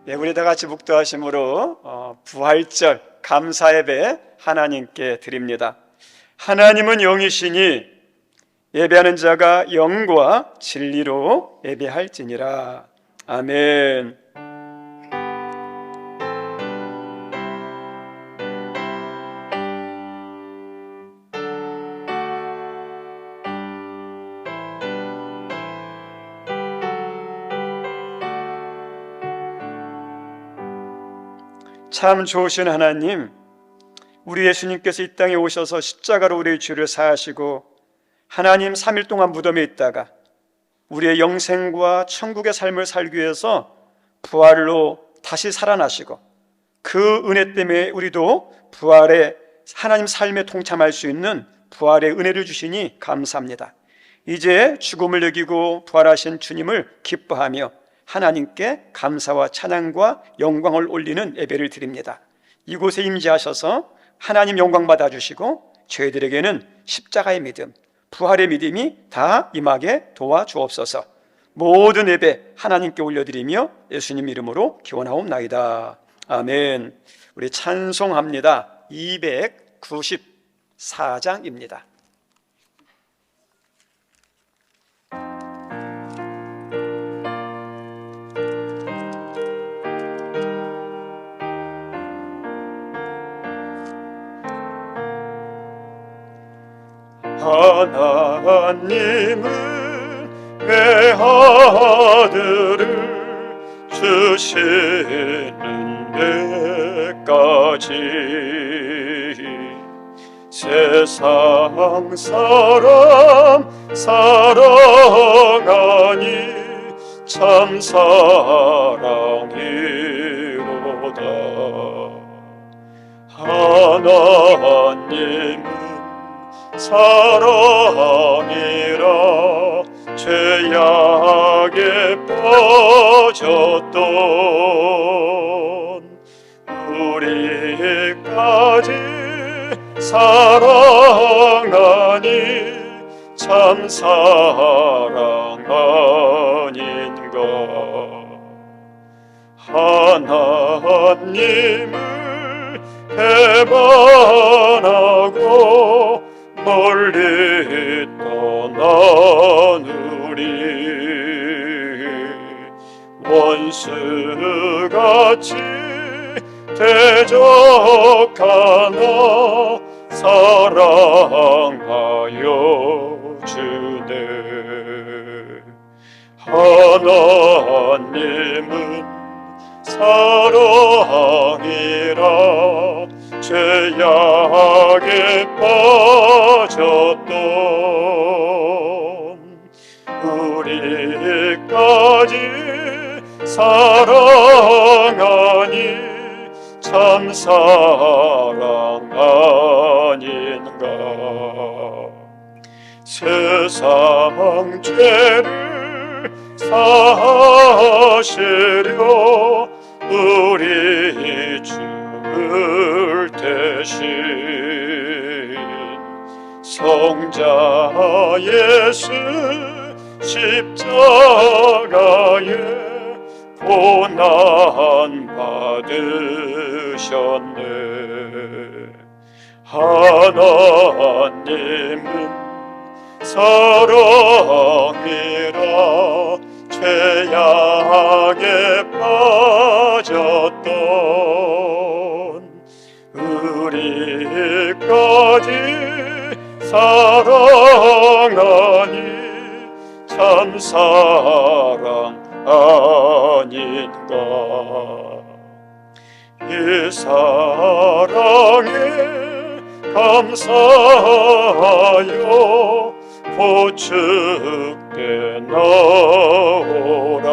네, 우리 다 같이 묵도하심으로 부활절 감사 예배 하나님께 드립니다. 하나님은 영이시니 예배하는 자가 영과 진리로 예배할지니라. 아멘. 참 좋으신 하나님, 우리 예수님께서 이 땅에 오셔서 십자가로 우리의 죄를 사하시고 하나님 3일 동안 무덤에 있다가 우리의 영생과 천국의 삶을 살기 위해서 부활로 다시 살아나시고 그 은혜 때문에 우리도 부활의 하나님 삶에 동참할 수 있는 부활의 은혜를 주시니 감사합니다. 이제 죽음을 이기고 부활하신 주님을 기뻐하며 하나님께 감사와 찬양과 영광을 올리는 예배를 드립니다. 이곳에 임재하셔서 하나님 영광 받아주시고 저희들에게는 십자가의 믿음, 부활의 믿음이 다 임하게 도와주옵소서. 모든 예배 하나님께 올려드리며 예수님 이름으로 기원하옵나이다. 아멘. 우리 찬송합니다. 294장입니다. 하나님은 내 아들을 주시는 데까지 세상 사람 사랑하니 참 사랑이로다. 하나님은 사랑이라 죄악에 빠졌던 우리까지 사랑하니 참 사랑 아닌가. 하나님을 배반하고 멀리 떠나누리 원수같이 대적하나 사랑하여 주네. 하나님은 사랑이라 죄악에 빠졌던 우리까지 사랑하니 참 사랑 아닌가. 세상 죄를 사하시려 우리 죽을 대신 성자 예수 십자가에 고난 받으셨네. 하나님은 사랑이라 죄악에 빠졌던 우리까지 사랑하니 참 사랑 아닌가. 이 사랑에 감사하여 보축돼 나오라.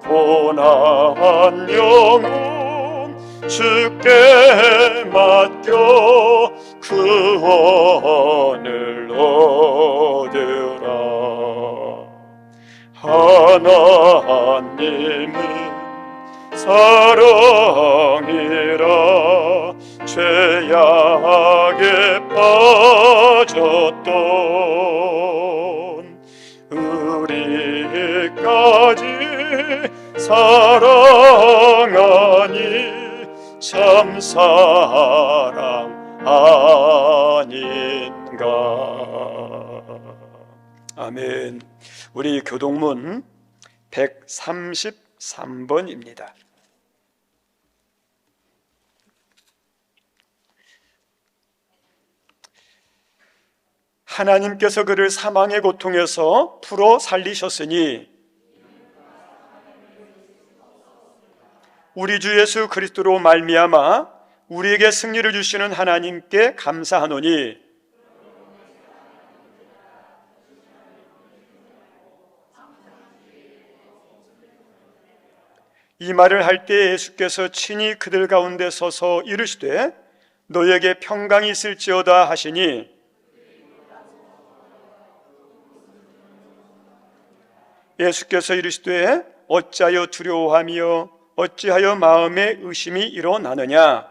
고난 영혼 주께 맡겨 구원을 얻으라. 하나님은 사랑이라 죄악에 빠졌던 우리까지 사랑하니 참 사랑 아닌가. 아멘. 우리 교동문 133번입니다. 하나님께서 그를 사망의 고통에서 풀어 살리셨으니 우리 주 예수 그리스도로 말미암아 우리에게 승리를 주시는 하나님께 감사하노니 이 말을 할 때 예수께서 친히 그들 가운데 서서 이르시되 너에게 평강이 있을지어다 하시니 예수께서 이르시되 어찌하여 두려워하며 어찌하여 마음에 의심이 일어나느냐.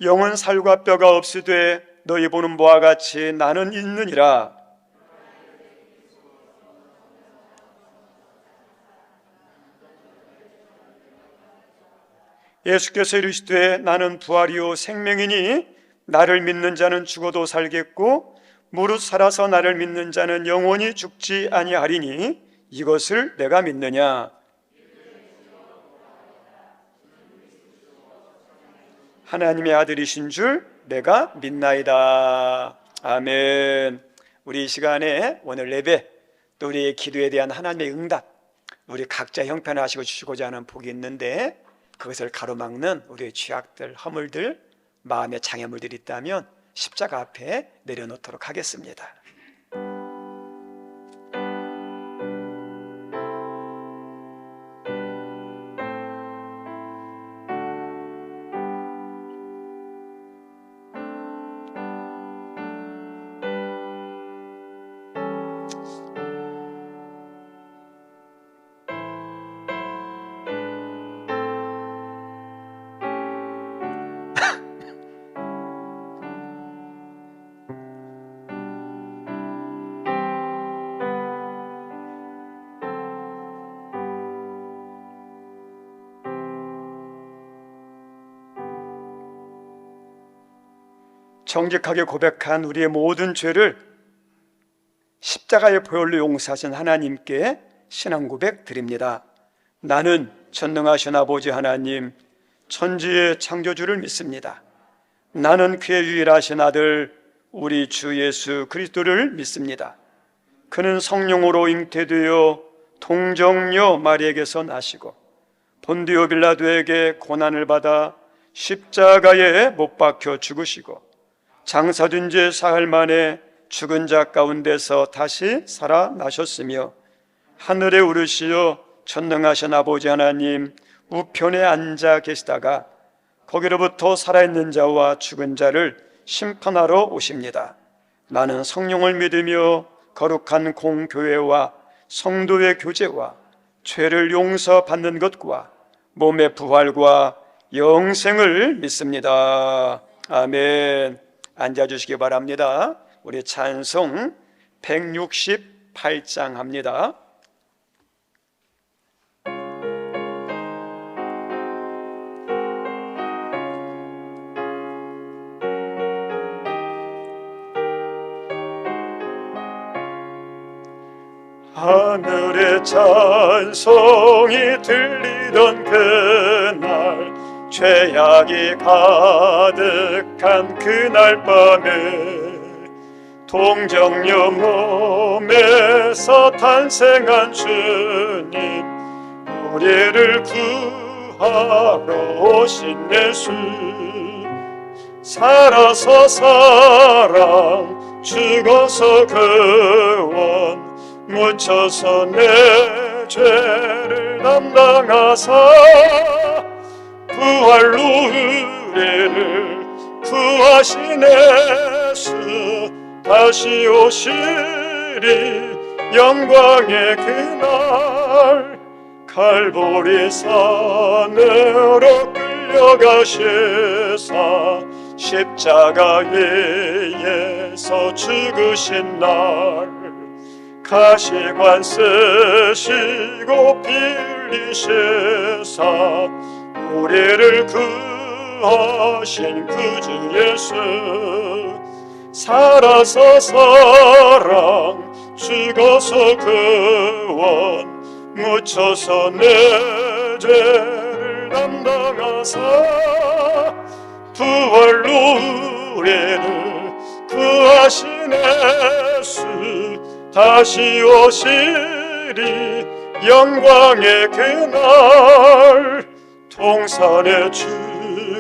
영은 살과 뼈가 없으되 너희 보는 바와 같이 나는 있느니라. 예수께서 이르시되 나는 부활이요 생명이니 나를 믿는 자는 죽어도 살겠고 무릇 살아서 나를 믿는 자는 영원히 죽지 아니하리니 이것을 내가 믿느냐. 하나님의 아들이신 줄 내가 믿나이다. 아멘. 우리 이 시간에 오늘 예배 또 우리의 기도에 대한 하나님의 응답, 우리 각자 형편하시고 주시고자 하는 복이 있는데 그것을 가로막는 우리의 죄악들, 허물들, 마음의 장애물들이 있다면 십자가 앞에 내려놓도록 하겠습니다. 정직하게 고백한 우리의 모든 죄를 십자가의 보혈로 용서하신 하나님께 신앙 고백 드립니다. 나는 전능하신 아버지 하나님, 천지의 창조주를 믿습니다. 나는 그의 유일하신 아들 우리 주 예수 그리스도를 믿습니다. 그는 성령으로 잉태되어 동정녀 마리에게서 나시고 본디오 빌라도에게 고난을 받아 십자가에 못 박혀 죽으시고 장사된 지 사흘 만에 죽은 자 가운데서 다시 살아나셨으며 하늘에 오르시어 전능하신 아버지 하나님 우편에 앉아 계시다가 거기로부터 살아있는 자와 죽은 자를 심판하러 오십니다. 나는 성령을 믿으며 거룩한 공교회와 성도의 교제와 죄를 용서받는 것과 몸의 부활과 영생을 믿습니다. 아멘. 앉아주시기 바랍니다. 우리 찬송 168장 합니다. 하늘의 찬송이 들리던 그날 죄악이 가득한 그날 밤에 동정녀 몸에서 탄생한 주님 우리를 구하러 오신 예수 살아서 사랑 죽어서 구원 묻혀서 내 죄를 담당하사 부활로 우리를 구하신 예수 다시 오시리 영광의 그날 갈보리 산으로 끌려가시사 십자가 위에서 죽으신 날 가시관 쓰시고 빌리시사 우리를 구하신 그 주 예수 살아서 사랑 죽어서 구원 묻혀서 내 죄를 담당하사 부활로 우리를 구하신 예수 다시 오시리 영광의 그날 동산의 주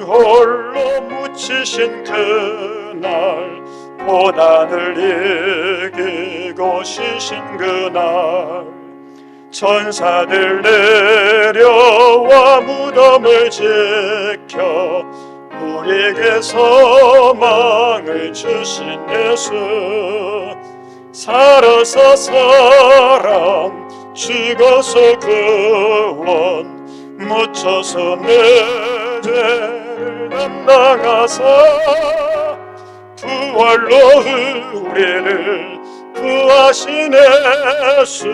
홀로 묻히신 그날 고난을 이기고 쉬신 그날 천사들 내려와 무덤을 지켜 우리에게 소망을 주신 예수 살아서 사랑 죽어서 구원 묻혀서 내 죄를 담당하사 부활로 우리를 구하신 예수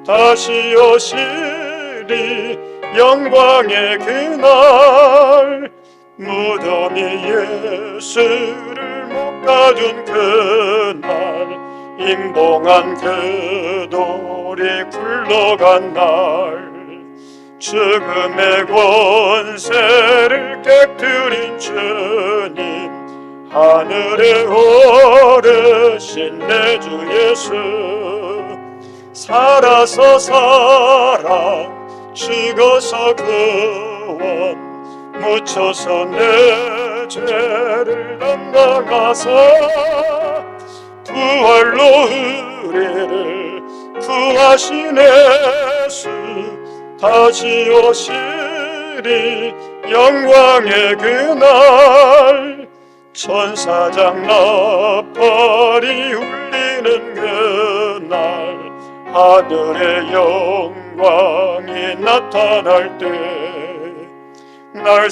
다시 오시리 영광의 그날 무덤이 예수를 못 가둔 그날 임봉한 그 돌이 굴러간 날 죽음의 권세를 깨뜨린 주님 하늘에 오르신 내 주 예수 살아서 사랑 죽어서 구원 묻혀서 내 죄를 담당하사 부활로 우리를 구하신 예수 다시 오시리 영광의 그날 천사장 나팔이 울리는 그날 하늘의 영광이 나타날 때 날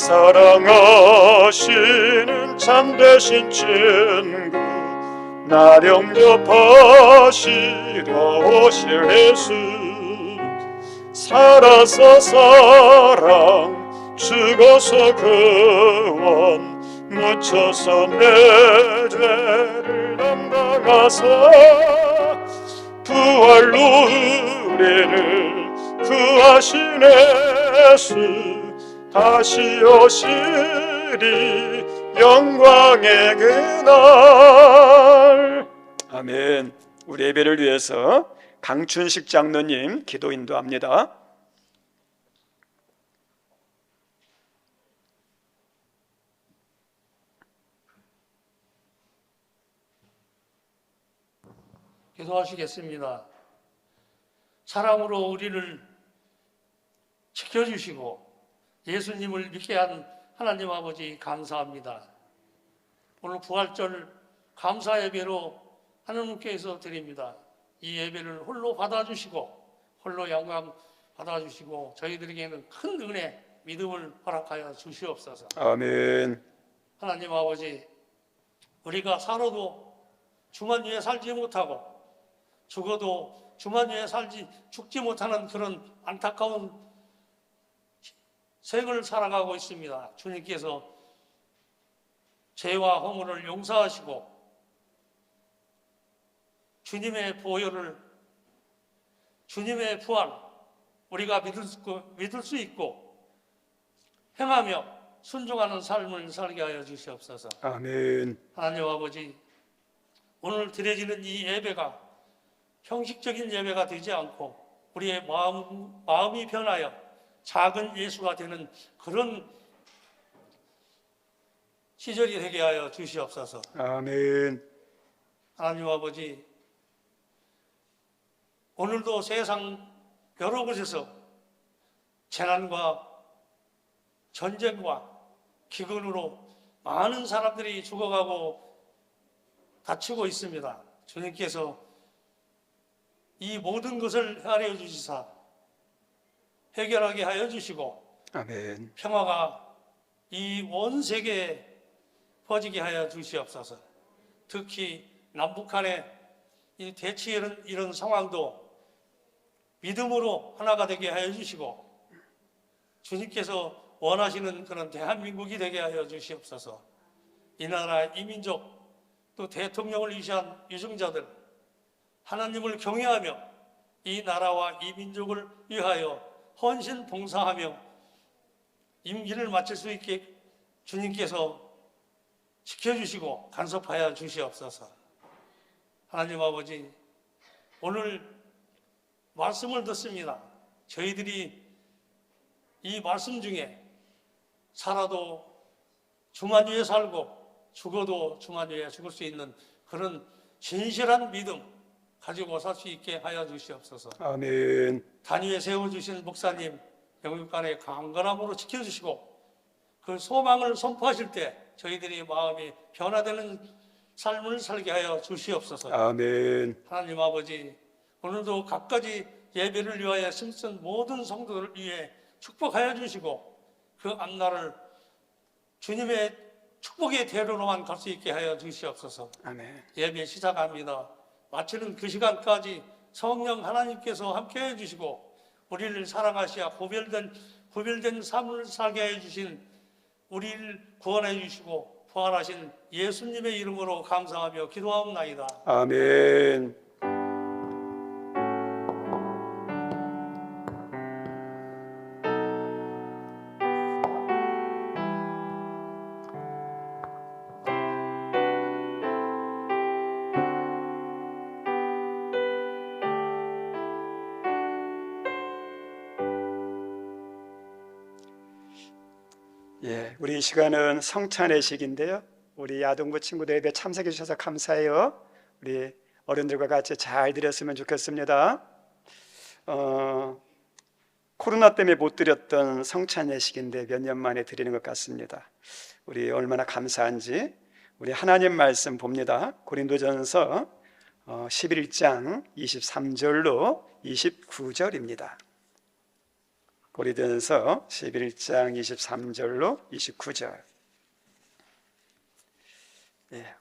사랑하시는 참되신 친구 날 영접하시러 오실 예수 살아서 사랑 죽어서 구원 묻혀서 내 죄를 담당하사 부활로 우리를 구하신 예수 다시 오시리 영광의 그날. 아멘. 우리 예배를 위해서 강춘식 장로님 기도 인도합니다. 기도하시겠습니다. 사랑으로 우리를 지켜주시고 예수님을 믿게 한 하나님 아버지 감사합니다. 오늘 부활절 감사 예배로 하나님께서 드립니다. 이 예배를 홀로 받아주시고 홀로 영광 받아주시고 저희들에게는 큰 은혜 믿음을 허락하여 주시옵소서. 아멘. 하나님 아버지 우리가 살아도 주만 위해 살지 못하고 죽어도 주만 위해 죽지 못하는 그런 안타까운 생을 살아가고 있습니다. 주님께서 죄와 허물을 용서하시고 주님의 보혈을 주님의 부활 우리가 믿을 수 있고 행하며 순종하는 삶을 살게 하여 주시옵소서. 아멘. 하나님 아버지 오늘 드려지는 이 예배가 형식적인 예배가 되지 않고 우리의 마음이 변하여 작은 예수가 되는 그런 시절이 되게 하여 주시옵소서. 아멘. 하나님 아버지 오늘도 세상 여러 곳에서 재난과 전쟁과 기근으로 많은 사람들이 죽어가고 다치고 있습니다. 주님께서 이 모든 것을 헤아려 주시사 해결하게 하여 주시고 아멘. 평화가 이 온 세계에 퍼지게 하여 주시옵소서. 특히 남북한의 이 대치하는 이런 상황도 믿음으로 하나가 되게 하여 주시고 주님께서 원하시는 그런 대한민국이 되게 하여 주시옵소서. 이 나라, 이 민족, 또 대통령을 위시한 유정자들 하나님을 경외하며 이 나라와 이 민족을 위하여 헌신 봉사하며 임기를 마칠 수 있게 주님께서 지켜주시고 간섭하여 주시옵소서. 하나님 아버지, 오늘 말씀을 듣습니다. 저희들이 이 말씀 중에 살아도 주만위에 살고 죽어도 주만위에 죽을 수 있는 그런 진실한 믿음 가지고 살 수 있게 하여 주시옵소서. 아멘. 단위에 세워주신 목사님 영육간에 강건함으로 지켜주시고 그 소망을 선포하실 때 저희들이 마음이 변화되는 삶을 살게 하여 주시옵소서. 아멘. 하나님 아버지, 오늘도 각가지 예배를 위하여 힘쓴 모든 성도들을 위해 축복하여 주시고 그 앞날을 주님의 축복의 대로로만 갈 수 있게 하여 주시옵소서. 아멘. 예배 시작합니다. 마치는 그 시간까지 성령 하나님께서 함께해 주시고 우리를 사랑하시아 구별된 삶을 살게 해 주신 우리를 구원해 주시고 부활하신 예수님의 이름으로 감사하며 기도하옵나이다. 아멘. 예, 우리 이 시간은 성찬의식인데요. 우리 아동부 친구들 예배 참석해 주셔서 감사해요. 우리 어른들과 같이 잘 드렸으면 좋겠습니다. 코로나 때문에 못 드렸던 성찬예식인데 몇 년 만에 드리는 것 같습니다. 우리 얼마나 감사한지 우리 하나님 말씀 봅니다. 고린도전서 11장 23절로 29절입니다. 고린도전서 11장 23절로 29절.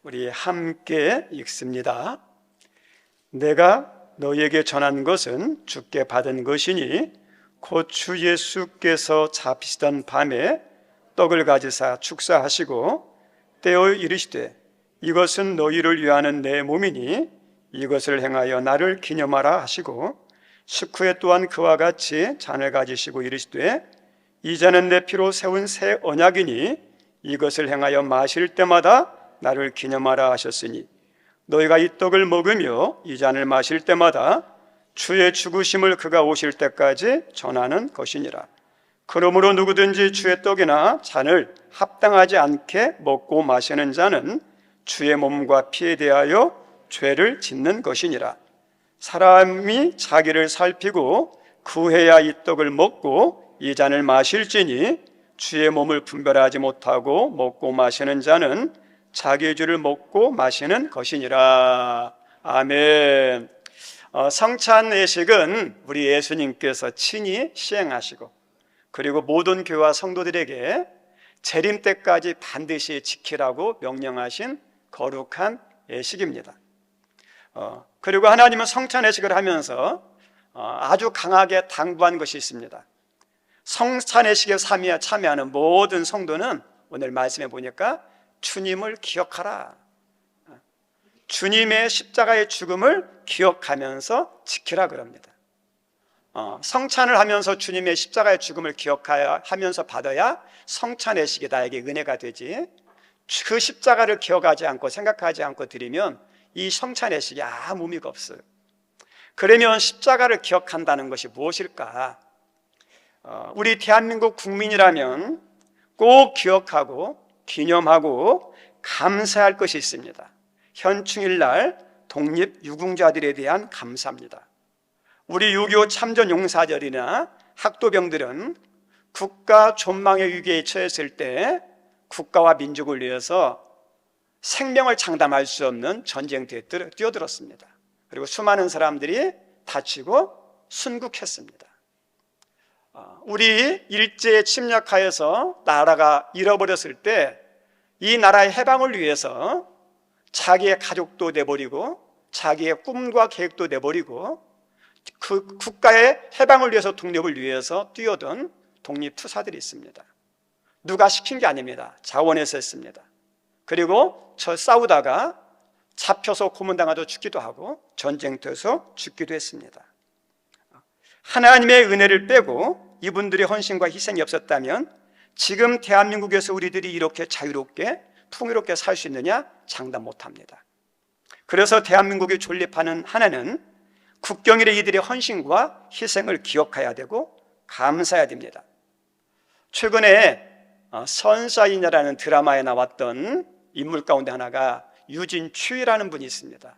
우리 함께 읽습니다. 내가 너희에게 전한 것은 주께 받은 것이니 곧 주 예수께서 잡히시던 밤에 떡을 가지사 축사하시고 떼어 이르시되 이것은 너희를 위하는 내 몸이니 이것을 행하여 나를 기념하라 하시고 식후에 또한 그와 같이 잔을 가지시고 이르시되 이 잔은 내 피로 세운 새 언약이니 이것을 행하여 마실 때마다 나를 기념하라 하셨으니 너희가 이 떡을 먹으며 이 잔을 마실 때마다 주의 죽으심을 그가 오실 때까지 전하는 것이니라. 그러므로 누구든지 주의 떡이나 잔을 합당하지 않게 먹고 마시는 자는 주의 몸과 피에 대하여 죄를 짓는 것이니라. 사람이 자기를 살피고 구해야 이 떡을 먹고 이 잔을 마실지니 주의 몸을 분별하지 못하고 먹고 마시는 자는 자기의 죄를 먹고 마시는 것이니라. 아멘. 성찬예식은 우리 예수님께서 친히 시행하시고 그리고 모든 교회와 성도들에게 재림 때까지 반드시 지키라고 명령하신 거룩한 예식입니다. 그리고 하나님은 성찬예식을 하면서 아주 강하게 당부한 것이 있습니다. 성찬예식에 참여하는 모든 성도는 오늘 말씀해 보니까 주님을 기억하라. 주님의 십자가의 죽음을 기억하면서 지키라 그럽니다. 성찬을 하면서 주님의 십자가의 죽음을 기억하면서 받아야 성찬예식이 나에게 은혜가 되지, 그 십자가를 기억하지 않고 생각하지 않고 드리면 이 성찬예식이 아무 의미가 없어요. 그러면 십자가를 기억한다는 것이 무엇일까? 우리 대한민국 국민이라면 꼭 기억하고 기념하고 감사할 것이 있습니다. 현충일날 독립유공자들에 대한 감사입니다. 우리 6.25 참전용사들이나 학도병들은 국가 존망의 위기에 처했을 때 국가와 민족을 위해서 생명을 장담할 수 없는 전쟁터에 뛰어들었습니다. 그리고 수많은 사람들이 다치고 순국했습니다. 우리 일제에 침략하여서 나라가 잃어버렸을 때 이 나라의 해방을 위해서 자기의 가족도 내버리고 자기의 꿈과 계획도 내버리고 그 국가의 해방을 위해서, 독립을 위해서 뛰어든 독립투사들이 있습니다. 누가 시킨 게 아닙니다. 자원해서 했습니다. 그리고 저 싸우다가 잡혀서 고문당하도 죽기도 하고 전쟁터에서 죽기도 했습니다. 하나님의 은혜를 빼고 이분들의 헌신과 희생이 없었다면 지금 대한민국에서 우리들이 이렇게 자유롭게 풍요롭게 살 수 있느냐? 장담 못합니다. 그래서 대한민국이 존립하는 하나는 국경 일의 이들의 헌신과 희생을 기억해야 되고 감사해야 됩니다. 최근에 선샤인이라는 드라마에 나왔던 인물 가운데 하나가 유진추이라는 분이 있습니다.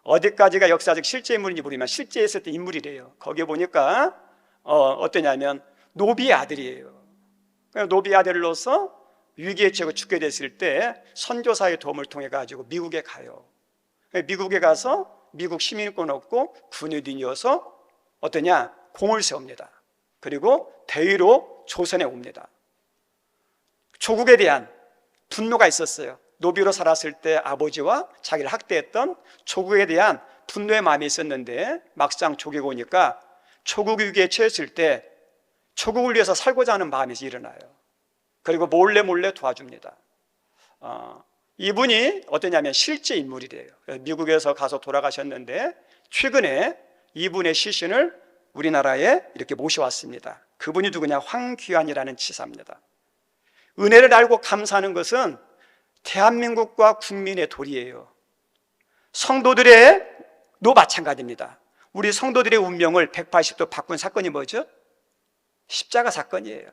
어디까지가 역사적 실제 인물인지 모르지만 실제 있었던 인물이래요. 거기에 보니까 어떠냐면 노비의 아들이에요. 노비의 아들로서 위기에 처해 죽게 됐을 때 선교사의 도움을 통해 가지고 미국에 가요. 미국에 가서 미국 시민권 얻고 군인이 되어서 어떠냐? 공을 세웁니다. 그리고 대의로 조선에 옵니다. 조국에 대한 분노가 있었어요. 노비로 살았을 때 아버지와 자기를 학대했던 조국에 대한 분노의 마음이 있었는데 막상 조국에 오니까 조국 위기에 처했을 때 조국을 위해서 살고자 하는 마음이 일어나요. 그리고 몰래 도와줍니다. 이분이 어떠냐면 실제 인물이래요. 미국에서 가서 돌아가셨는데 최근에 이분의 시신을 우리나라에 이렇게 모셔왔습니다. 그분이 누구냐? 황귀환이라는 치사입니다. 은혜를 알고 감사하는 것은 대한민국과 국민의 도리예요. 성도들도 마찬가지입니다. 우리 성도들의 운명을 180도 바꾼 사건이 뭐죠? 십자가 사건이에요.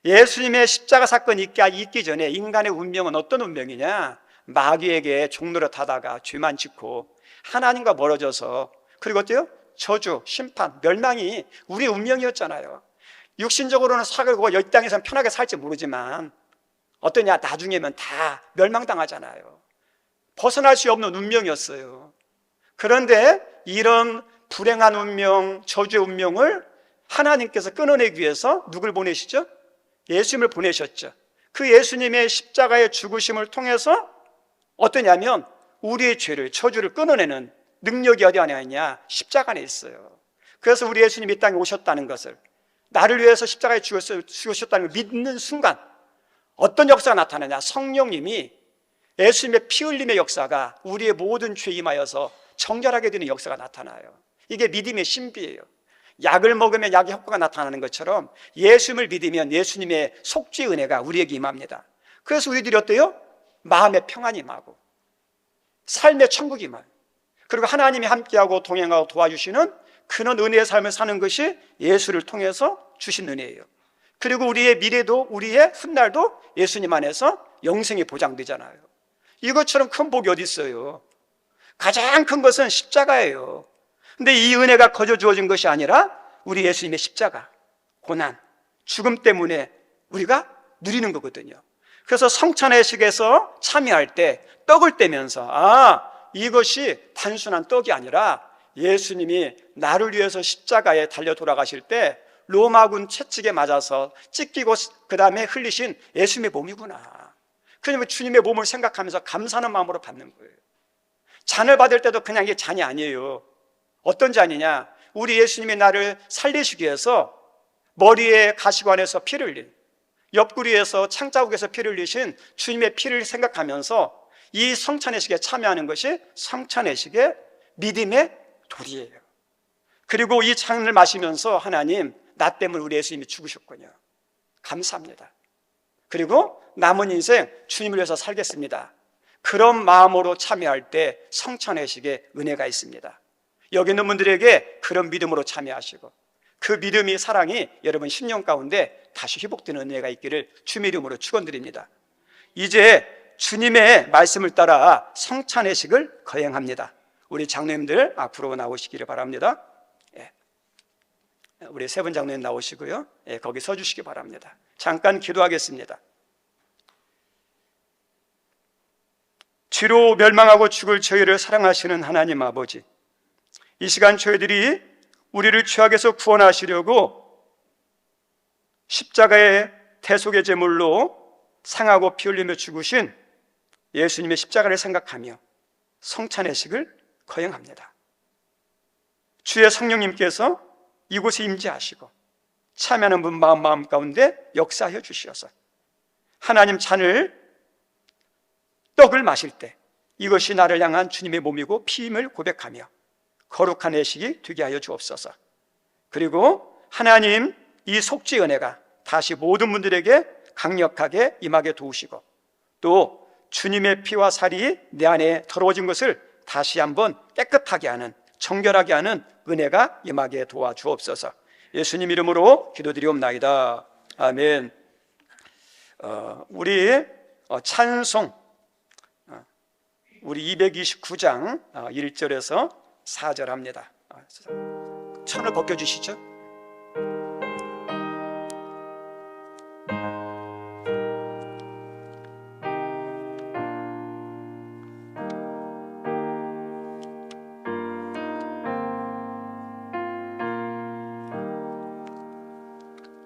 예수님의 십자가 사건이 있기 전에 인간의 운명은 어떤 운명이냐? 마귀에게 종노릇하다가 죄만 짓고 하나님과 멀어져서, 그리고 어때요? 저주, 심판, 멸망이 우리의 운명이었잖아요. 육신적으로는 사고 이 땅에서는 편하게 살지 모르지만 어떠냐? 나중에면 다 멸망당하잖아요. 벗어날 수 없는 운명이었어요. 그런데 이런 불행한 운명, 저주의 운명을 하나님께서 끊어내기 위해서 누굴 보내시죠? 예수님을 보내셨죠. 그 예수님의 십자가의 죽으심을 통해서 어떠냐면 우리의 죄를, 저주를 끊어내는 능력이 어디 안에 있냐? 십자가 안에 있어요. 그래서 우리 예수님이 이 땅에 오셨다는 것을, 나를 위해서 십자가에 죽으셨다는 걸 믿는 순간 어떤 역사가 나타나냐? 성령님이 예수님의 피 흘림의 역사가 우리의 모든 죄에 임하여서 정결하게 되는 역사가 나타나요. 이게 믿음의 신비예요. 약을 먹으면 약의 효과가 나타나는 것처럼 예수님을 믿으면 예수님의 속죄의 은혜가 우리에게 임합니다. 그래서 우리들이 어때요? 마음의 평안이 임하고 삶의 천국이 임해요. 그리고 하나님이 함께하고 동행하고 도와주시는 그런 은혜의 삶을 사는 것이 예수를 통해서 주신 은혜예요. 그리고 우리의 미래도, 우리의 훗날도 예수님 안에서 영생이 보장되잖아요. 이것처럼 큰 복이 어디 있어요? 가장 큰 것은 십자가예요. 근데 이 은혜가 거저 주어진 것이 아니라 우리 예수님의 십자가, 고난, 죽음 때문에 우리가 누리는 거거든요. 그래서 성찬회식에서 참여할 때 떡을 떼면서 이것이 단순한 떡이 아니라 예수님이 나를 위해서 십자가에 달려 돌아가실 때 로마군 채찍에 맞아서 찢기고 그 다음에 흘리신 예수님의 몸이구나. 그러면 주님의 몸을 생각하면서 감사하는 마음으로 받는 거예요. 잔을 받을 때도 그냥 이게 잔이 아니에요. 어떤 잔이냐? 우리 예수님이 나를 살리시기 위해서 머리에 가시관에서 피를 흘린, 옆구리에서 창자국에서 피를 흘리신 주님의 피를 생각하면서 이 성찬회식에 참여하는 것이 성찬회식의 믿음의 도리예요. 그리고 이 잔을 마시면서 하나님, 나 때문에 우리 예수님이 죽으셨군요. 감사합니다. 그리고 남은 인생 주님을 위해서 살겠습니다. 그런 마음으로 참여할 때 성찬회식에 은혜가 있습니다. 여기 있는 분들에게 그런 믿음으로 참여하시고 그 믿음이, 사랑이 여러분 심령 가운데 다시 회복되는 은혜가 있기를 주님의 이름으로 축원드립니다. 이제 주님의 말씀을 따라 성찬회식을 거행합니다. 우리 장로님들 앞으로 나오시기를 바랍니다. 우리 세 분 장로님 나오시고요. 거기 서주시기 바랍니다. 잠깐 기도하겠습니다. 죄로 멸망하고 죽을 저희를 사랑하시는 하나님 아버지, 이 시간 저희들이 우리를 죄악에서 구원하시려고 십자가의 대속의 제물로 상하고 피 흘리며 죽으신 예수님의 십자가를 생각하며 성찬의식을 거행합니다. 주의 성령님께서 이곳에 임재하시고 참여하는 분 마음 가운데 역사하여 주시어서 하나님 잔을 떡을 마실 때 이것이 나를 향한 주님의 몸이고 피임을 고백하며 거룩한 예식이 되게 하여 주옵소서. 그리고 하나님 이 속죄의 은혜가 다시 모든 분들에게 강력하게 임하게 도우시고 또 주님의 피와 살이 내 안에 더러워진 것을 다시 한번 깨끗하게 하는, 정결하게 하는 은혜가 임하게 도와주옵소서. 예수님 이름으로 기도드리옵나이다. 아멘. 우리 찬송 우리 229장 1절에서 4절 합니다. 천을 벗겨주시죠.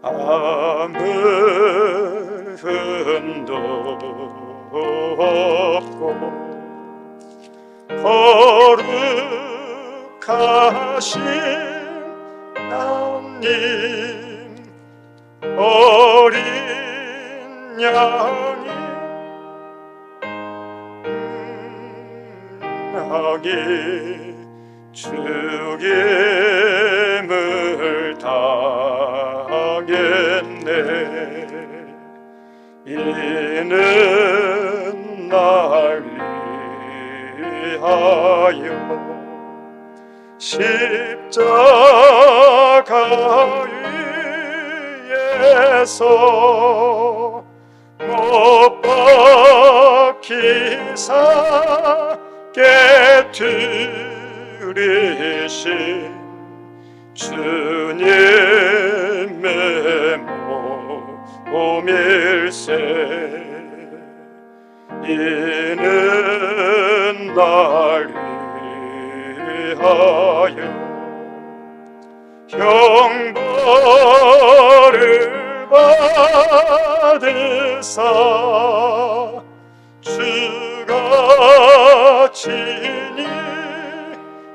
아무 흔도 없고 거룩하신 나님 어린 양이 죽임을 당했네. 이는 날 위하여 십자가 위에서 못 박히사 깨뜨리신 주님의 몸일세. 이는 날 위하여 형벌을 받으사 주가 친히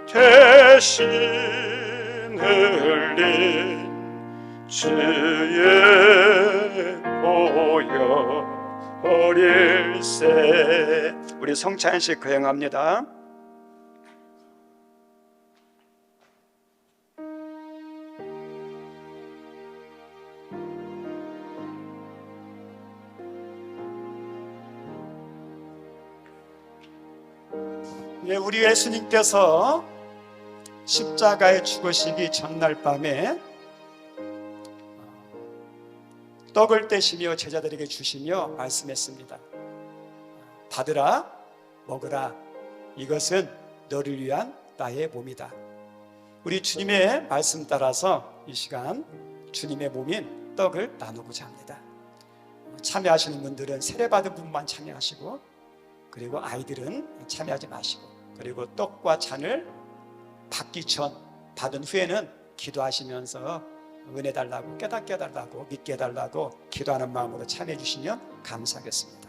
대신 흘린 주의 보혈 어릴세. 우리 성찬식 거행합니다. 예, 우리 예수님께서 십자가에 죽으시기 전날 밤에 떡을 떼시며 제자들에게 주시며 말씀했습니다. 받으라, 먹으라. 이것은 너를 위한 나의 몸이다. 우리 주님의 말씀 따라서 이 시간 주님의 몸인 떡을 나누고자 합니다. 참여하시는 분들은 세례받은 분만 참여하시고, 그리고 아이들은 참여하지 마시고, 그리고 떡과 잔을 받기 전, 받은 후에는 기도하시면서 은혜 달라고, 깨닫게 해달라고, 믿게 해달라고 기도하는 마음으로 참여해 주시면 감사하겠습니다.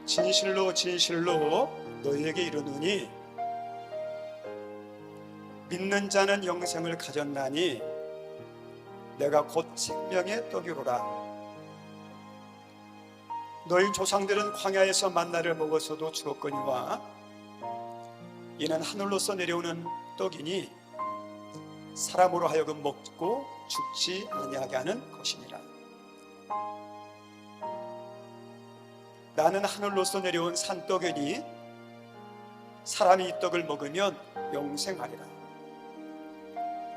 진실로 진실로 너희에게 이르노니 믿는 자는 영생을 가졌나니 내가 곧 생명의 떡이로라. 너희 조상들은 광야에서 만나를 먹어서도 죽었거니와 이는 하늘로서 내려오는 떡이니 사람으로 하여금 먹고 죽지 아니하게 하는 것이니라. 나는 하늘로서 내려온 산떡이니 사람이 이 떡을 먹으면 영생하리라.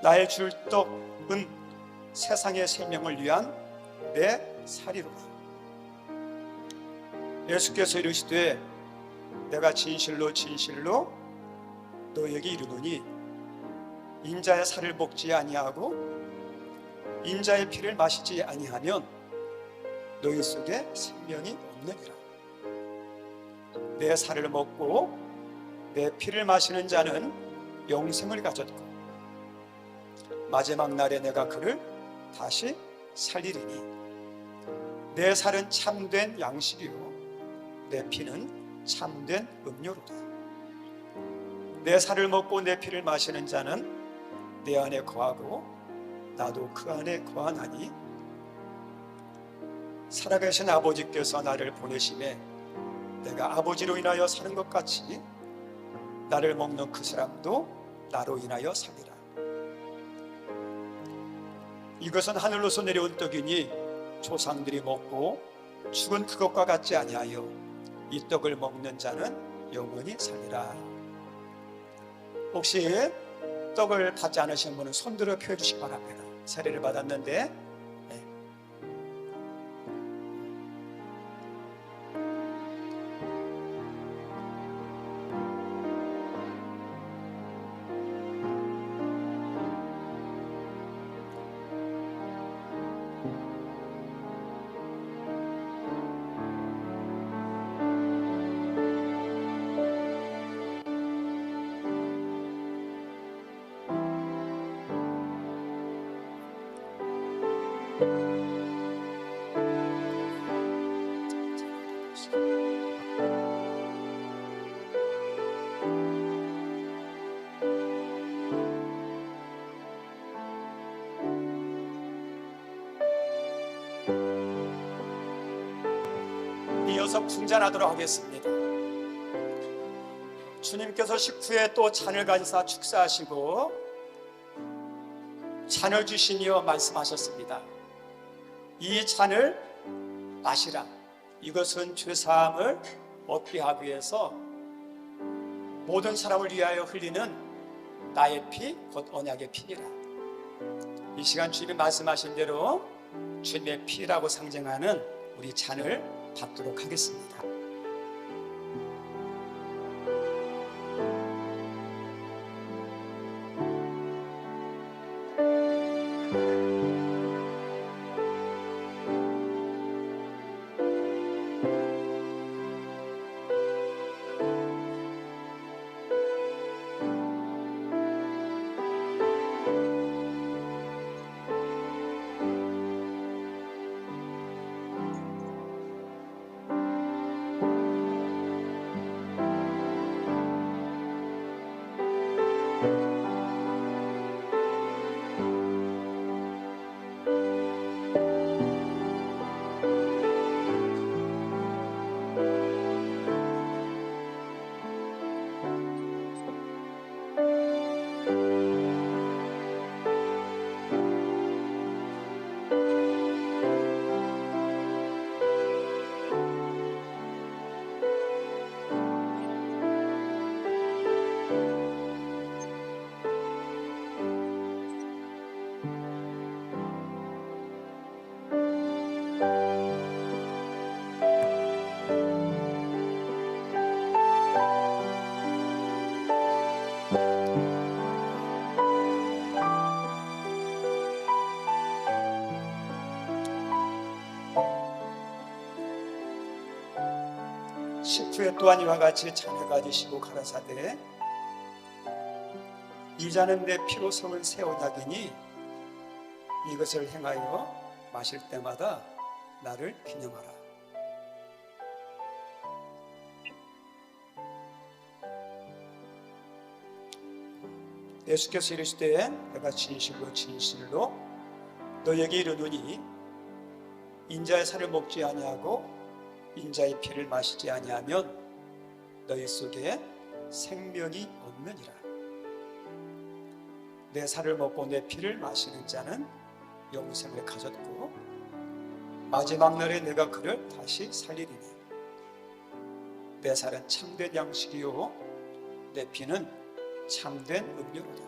나의 줄 떡은 세상의 생명을 위한 내 살이로라. 예수께서 이르시되 내가 진실로 진실로 너에게 이르노니 인자의 살을 먹지 아니하고 인자의 피를 마시지 아니하면 너희 속에 생명이 없느니라. 내 살을 먹고 내 피를 마시는 자는 영생을 가졌고 마지막 날에 내가 그를 다시 살리리니 내 살은 참된 양식이요 내 피는 참된 음료로다. 내 살을 먹고 내 피를 마시는 자는 내 안에 거하고 나도 그 안에 거하나니 살아계신 아버지께서 나를 보내심에 내가 아버지로 인하여 사는 것 같이 나를 먹는 그 사람도 나로 인하여 살리라. 이것은 하늘로서 내려온 떡이니 조상들이 먹고 죽은 그것과 같지 아니하여 이 떡을 먹는 자는 영원히 살리라. 혹시 떡을 받지 않으신 분은 손들어 펴 주시기 바랍니다. 세례를 받았는데 이어서 풍잔하도록 하겠습니다. 주님께서 식후에 또 잔을 가지사 축사하시고 잔을 주시며 말씀하셨습니다. 이 잔을 마시라. 이것은 죄사함을 얻게 하기 위해서 모든 사람을 위하여 흘리는 나의 피, 곧 언약의 피니라. 이 시간 주님이 말씀하신 대로 주님의 피라고 상징하는 우리 잔을 받도록 하겠습니다. 식후에 또한 이와 같이 잔을 가지시고 가라사대 이 잔은 내 피로 성은 새 언약이니 이것을 행하여 마실 때마다 나를 기념하라. 예수께서 이르시되 내가 진실로 진실로 너에게 이르노니 인자의 살을 먹지 아니하고 인자의 피를 마시지 아니하면 너희 속에 생명이 없느니라. 내 살을 먹고 내 피를 마시는 자는 영생을 가졌고 마지막 날에 내가 그를 다시 살리리니 내 살은 참된 양식이요 내 피는 참된 음료로다.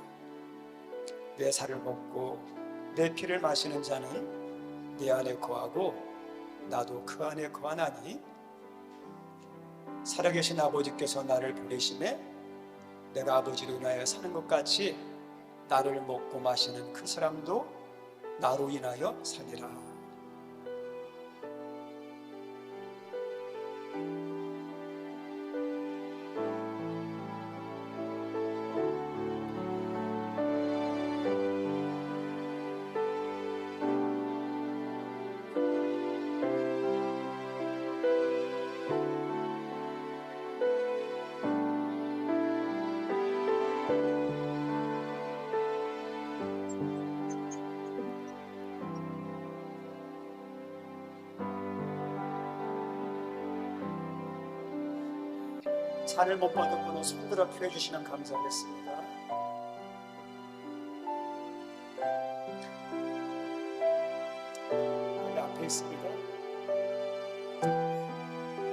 내 살을 먹고 내 피를 마시는 자는 내 안에 거하고 나도 그 안에 거하나니 살아계신 아버지께서 나를 보내심에 내가 아버지로 인하여 사는 것 같이 나를 먹고 마시는 그 사람도 나로 인하여 살리라. 잔을 못 받은 분은 손들어 펴 주시면 감사하겠습니다. 여기 앞에 있습니다.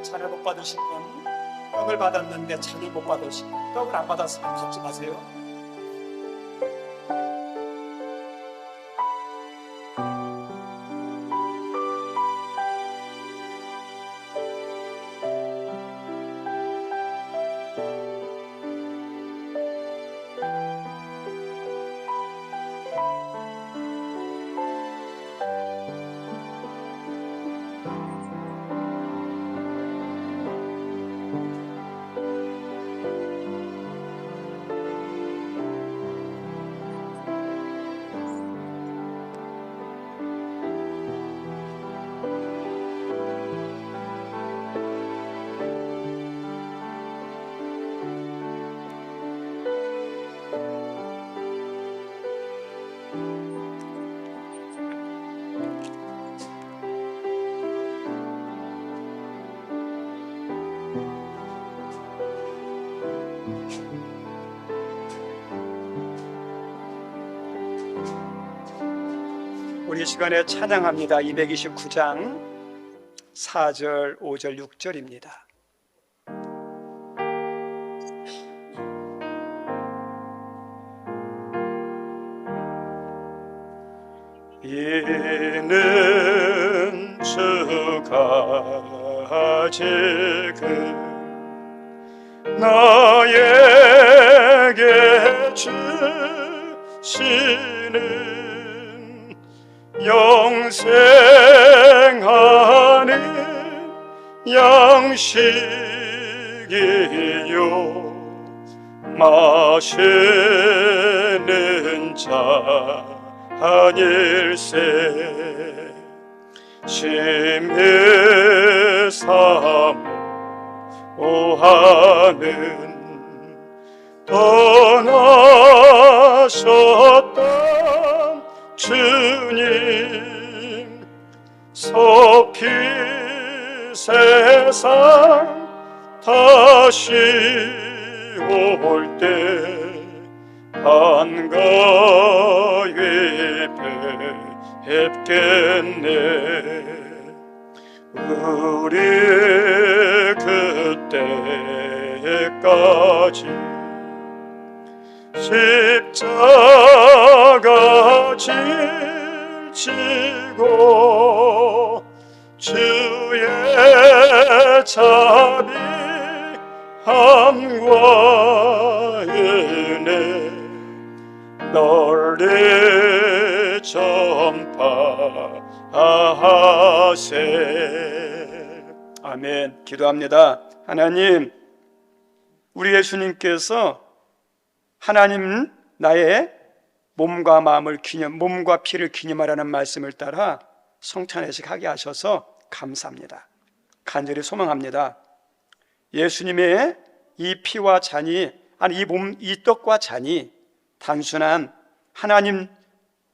잔을 못 받으신 분, 떡을 받았는데 잔을 못 받으신 분, 떡을 안 받았으면 받지 마세요. 우리 시간에 찬양합니다. 229장 4절, 5절, 6절입니다. 이는 주가 지금 나에게 주시는 영생하는 양식이요 마시는 자 아닐세. 심히 사모하는 떠나셨던 주님 속히 세상 다시 올 때 반가이 뵙겠네. 우리 그때까지 십자가 지고 주의 자비함과 은혜 널리 전파하세. 아멘. 기도합니다. 하나님, 우리 예수님께서 하나님 나의 몸과 마음을 몸과 피를 기념하라는 말씀을 따라 성찬회식 하게 하셔서 감사합니다. 간절히 소망합니다. 예수님의 이 피와 잔이, 아니 이 떡과 잔이 단순한 하나님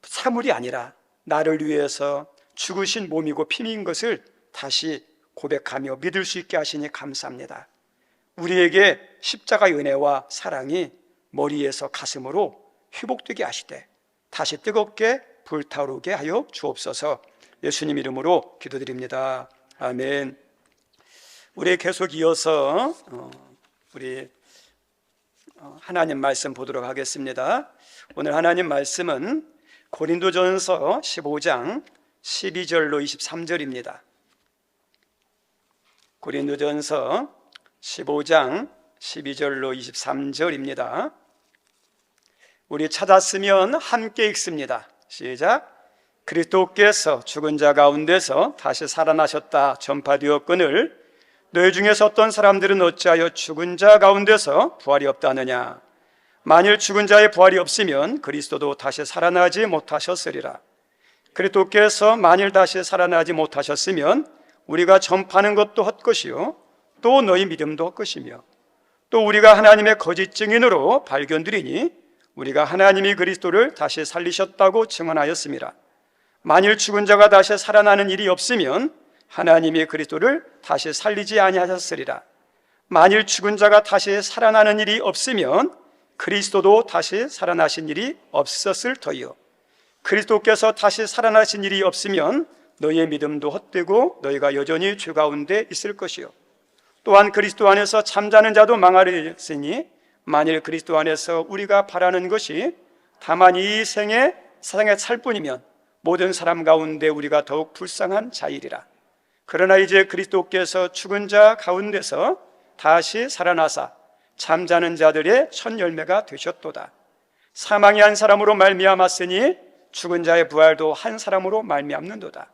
사물이 아니라 나를 위해서 죽으신 몸이고 피인 것을 다시 고백하며 믿을 수 있게 하시니 감사합니다. 우리에게 십자가의 은혜와 사랑이 머리에서 가슴으로 회복되게 하시되 다시 뜨겁게 불타오르게 하여 주옵소서. 예수님 이름으로 기도드립니다. 아멘. 우리 계속 이어서 우리 하나님 말씀 보도록 하겠습니다. 오늘 하나님 말씀은 고린도전서 15장 12절로 23절입니다. 고린도전서 15장 12절로 23절입니다. 우리 찾았으면 함께 읽습니다. 시작. 그리스도께서 죽은 자 가운데서 다시 살아나셨다 전파되었거늘 너희 중에서 어떤 사람들은 어찌하여 죽은 자 가운데서 부활이 없다느냐. 만일 죽은 자의 부활이 없으면 그리스도도 다시 살아나지 못하셨으리라. 그리스도께서 만일 다시 살아나지 못하셨으면 우리가 전파하는 것도 헛것이요 또 너희 믿음도 헛것이며 또 우리가 하나님의 거짓 증인으로 발견되리니 우리가 하나님이 그리스도를 다시 살리셨다고 증언하였습니다. 만일 죽은 자가 다시 살아나는 일이 없으면 하나님이 그리스도를 다시 살리지 아니하셨으리라. 만일 죽은 자가 다시 살아나는 일이 없으면 그리스도도 다시 살아나신 일이 없었을 터이요 그리스도께서 다시 살아나신 일이 없으면 너희의 믿음도 헛되고 너희가 여전히 죄 가운데 있을 것이요 또한 그리스도 안에서 잠자는 자도 망하리니 만일 그리스도 안에서 우리가 바라는 것이 다만 이 세상에 살 뿐이면 모든 사람 가운데 우리가 더욱 불쌍한 자이리라. 그러나 이제 그리스도께서 죽은 자 가운데서 다시 살아나사 잠자는 자들의 첫 열매가 되셨도다. 사망이 한 사람으로 말미암았으니 죽은 자의 부활도 한 사람으로 말미암는도다.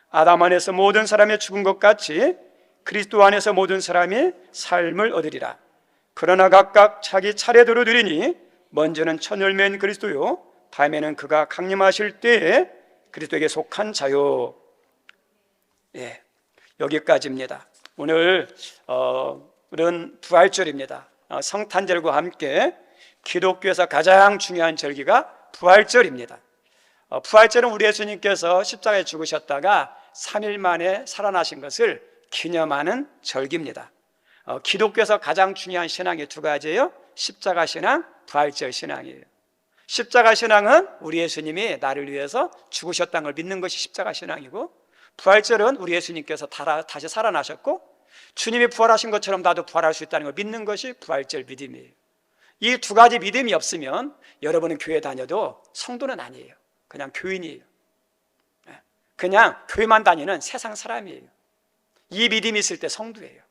아담 안에서 모든 사람이 죽은 것 같이 그리스도 안에서 모든 사람이 삶을 얻으리라. 그러나 각각 자기 차례대로 드리니 먼저는 첫 열매인 그리스도요 다음에는 그가 강림하실 때에 그리스도에게 속한 자요. 예, 여기까지입니다. 오늘은 부활절입니다. 성탄절과 함께 기독교에서 가장 중요한 절기가 부활절입니다. 부활절은 우리 예수님께서 십자가에 죽으셨다가 3일 만에 살아나신 것을 기념하는 절기입니다. 기독교에서 가장 중요한 신앙이 두 가지예요. 십자가 신앙, 부활절 신앙이에요. 십자가 신앙은 우리 예수님이 나를 위해서 죽으셨다는 걸 믿는 것이 십자가 신앙이고, 부활절은 우리 예수님께서 다시 살아나셨고 주님이 부활하신 것처럼 나도 부활할 수 있다는 걸 믿는 것이 부활절 믿음이에요. 이 두 가지 믿음이 없으면 여러분은 교회 다녀도 성도는 아니에요. 그냥 교인이에요. 그냥 교회만 다니는 세상 사람이에요. 이 믿음이 있을 때 성도예요.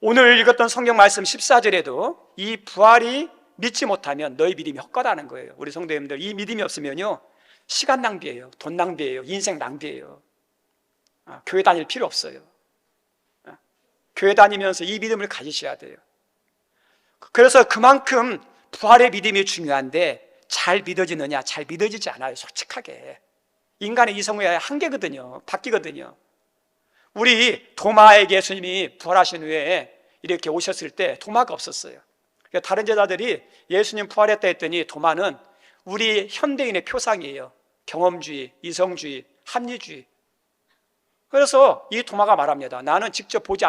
오늘 읽었던 성경 말씀 14절에도 이 부활이 믿지 못하면 너희 믿음이 헛되다는 거예요. 우리 성도님들, 이 믿음이 없으면요 시간 낭비예요, 돈 낭비예요, 인생 낭비예요. 교회 다닐 필요 없어요. 교회 다니면서 이 믿음을 가지셔야 돼요. 그래서 그만큼 부활의 믿음이 중요한데 잘 믿어지느냐? 잘 믿어지지 않아요. 솔직하게 인간의 이성의 한계거든요. 바뀌거든요. 우리 도마에게 예수님이 부활하신 후에 이렇게 오셨을 때 도마가 없었어요. 다른 제자들이 예수님 부활했다 했더니 도마는 우리 현대인의 표상이에요. 경험주의, 이성주의, 합리주의. 그래서 이 도마가 말합니다. 나는 직접 보지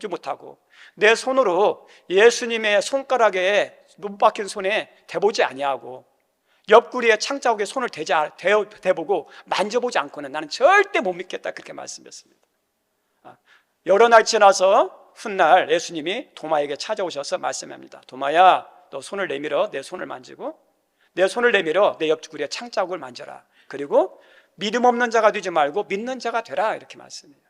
못하고 내 손으로 예수님의 손가락에 못 박힌 손에 대보지 아니하고 옆구리에 창자국에 손을 대보고 만져보지 않고는 나는 절대 못 믿겠다, 그렇게 말씀했습니다. 여러 날 지나서 훗날 예수님이 도마에게 찾아오셔서 말씀합니다. 도마야, 너 손을 내밀어 내 손을 만지고 내 손을 내밀어 내 옆구리에 창자국을 만져라. 그리고 믿음 없는 자가 되지 말고 믿는 자가 되라, 이렇게 말씀해요.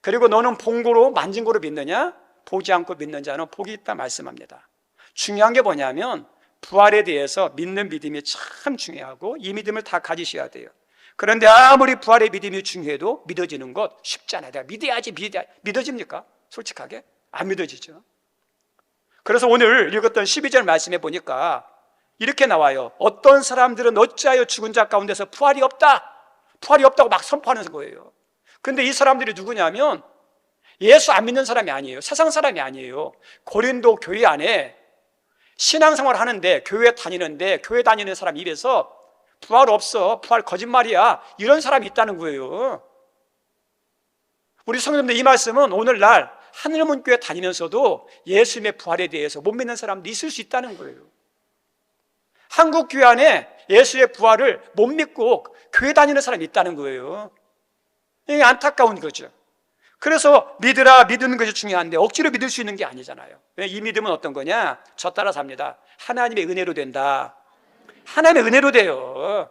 그리고 너는 본 거로 만진 거로 믿느냐? 보지 않고 믿는 자는 복이 있다 말씀합니다. 중요한 게 뭐냐면 부활에 대해서 믿는 믿음이 참 중요하고 이 믿음을 다 가지셔야 돼요. 그런데 아무리 부활의 믿음이 중요해도 믿어지는 것 쉽지 않아요. 내가 믿어야지. 믿어집니까? 솔직하게 안 믿어지죠. 그래서 오늘 읽었던 12절 말씀에 보니까 이렇게 나와요. 어떤 사람들은 어찌하여 죽은 자 가운데서 부활이 없다고 막 선포하는 거예요. 근데 이 사람들이 누구냐면 예수 안 믿는 사람이 아니에요. 세상 사람이 아니에요. 고린도 교회 안에 신앙생활 하는데, 교회 다니는데, 교회 다니는 사람 입에서 부활 없어, 부활 거짓말이야, 이런 사람이 있다는 거예요. 우리 성도님들, 이 말씀은 오늘날 하늘문교회 다니면서도 예수님의 부활에 대해서 못 믿는 사람도 있을 수 있다는 거예요. 한국 교회 안에 예수의 부활을 못 믿고 교회 다니는 사람이 있다는 거예요. 이게 안타까운 거죠. 그래서 믿으라, 믿는 것이 중요한데 억지로 믿을 수 있는 게 아니잖아요. 이 믿음은 어떤 거냐? 저 따라 삽니다. 하나님의 은혜로 된다. 하나님의 은혜로 돼요.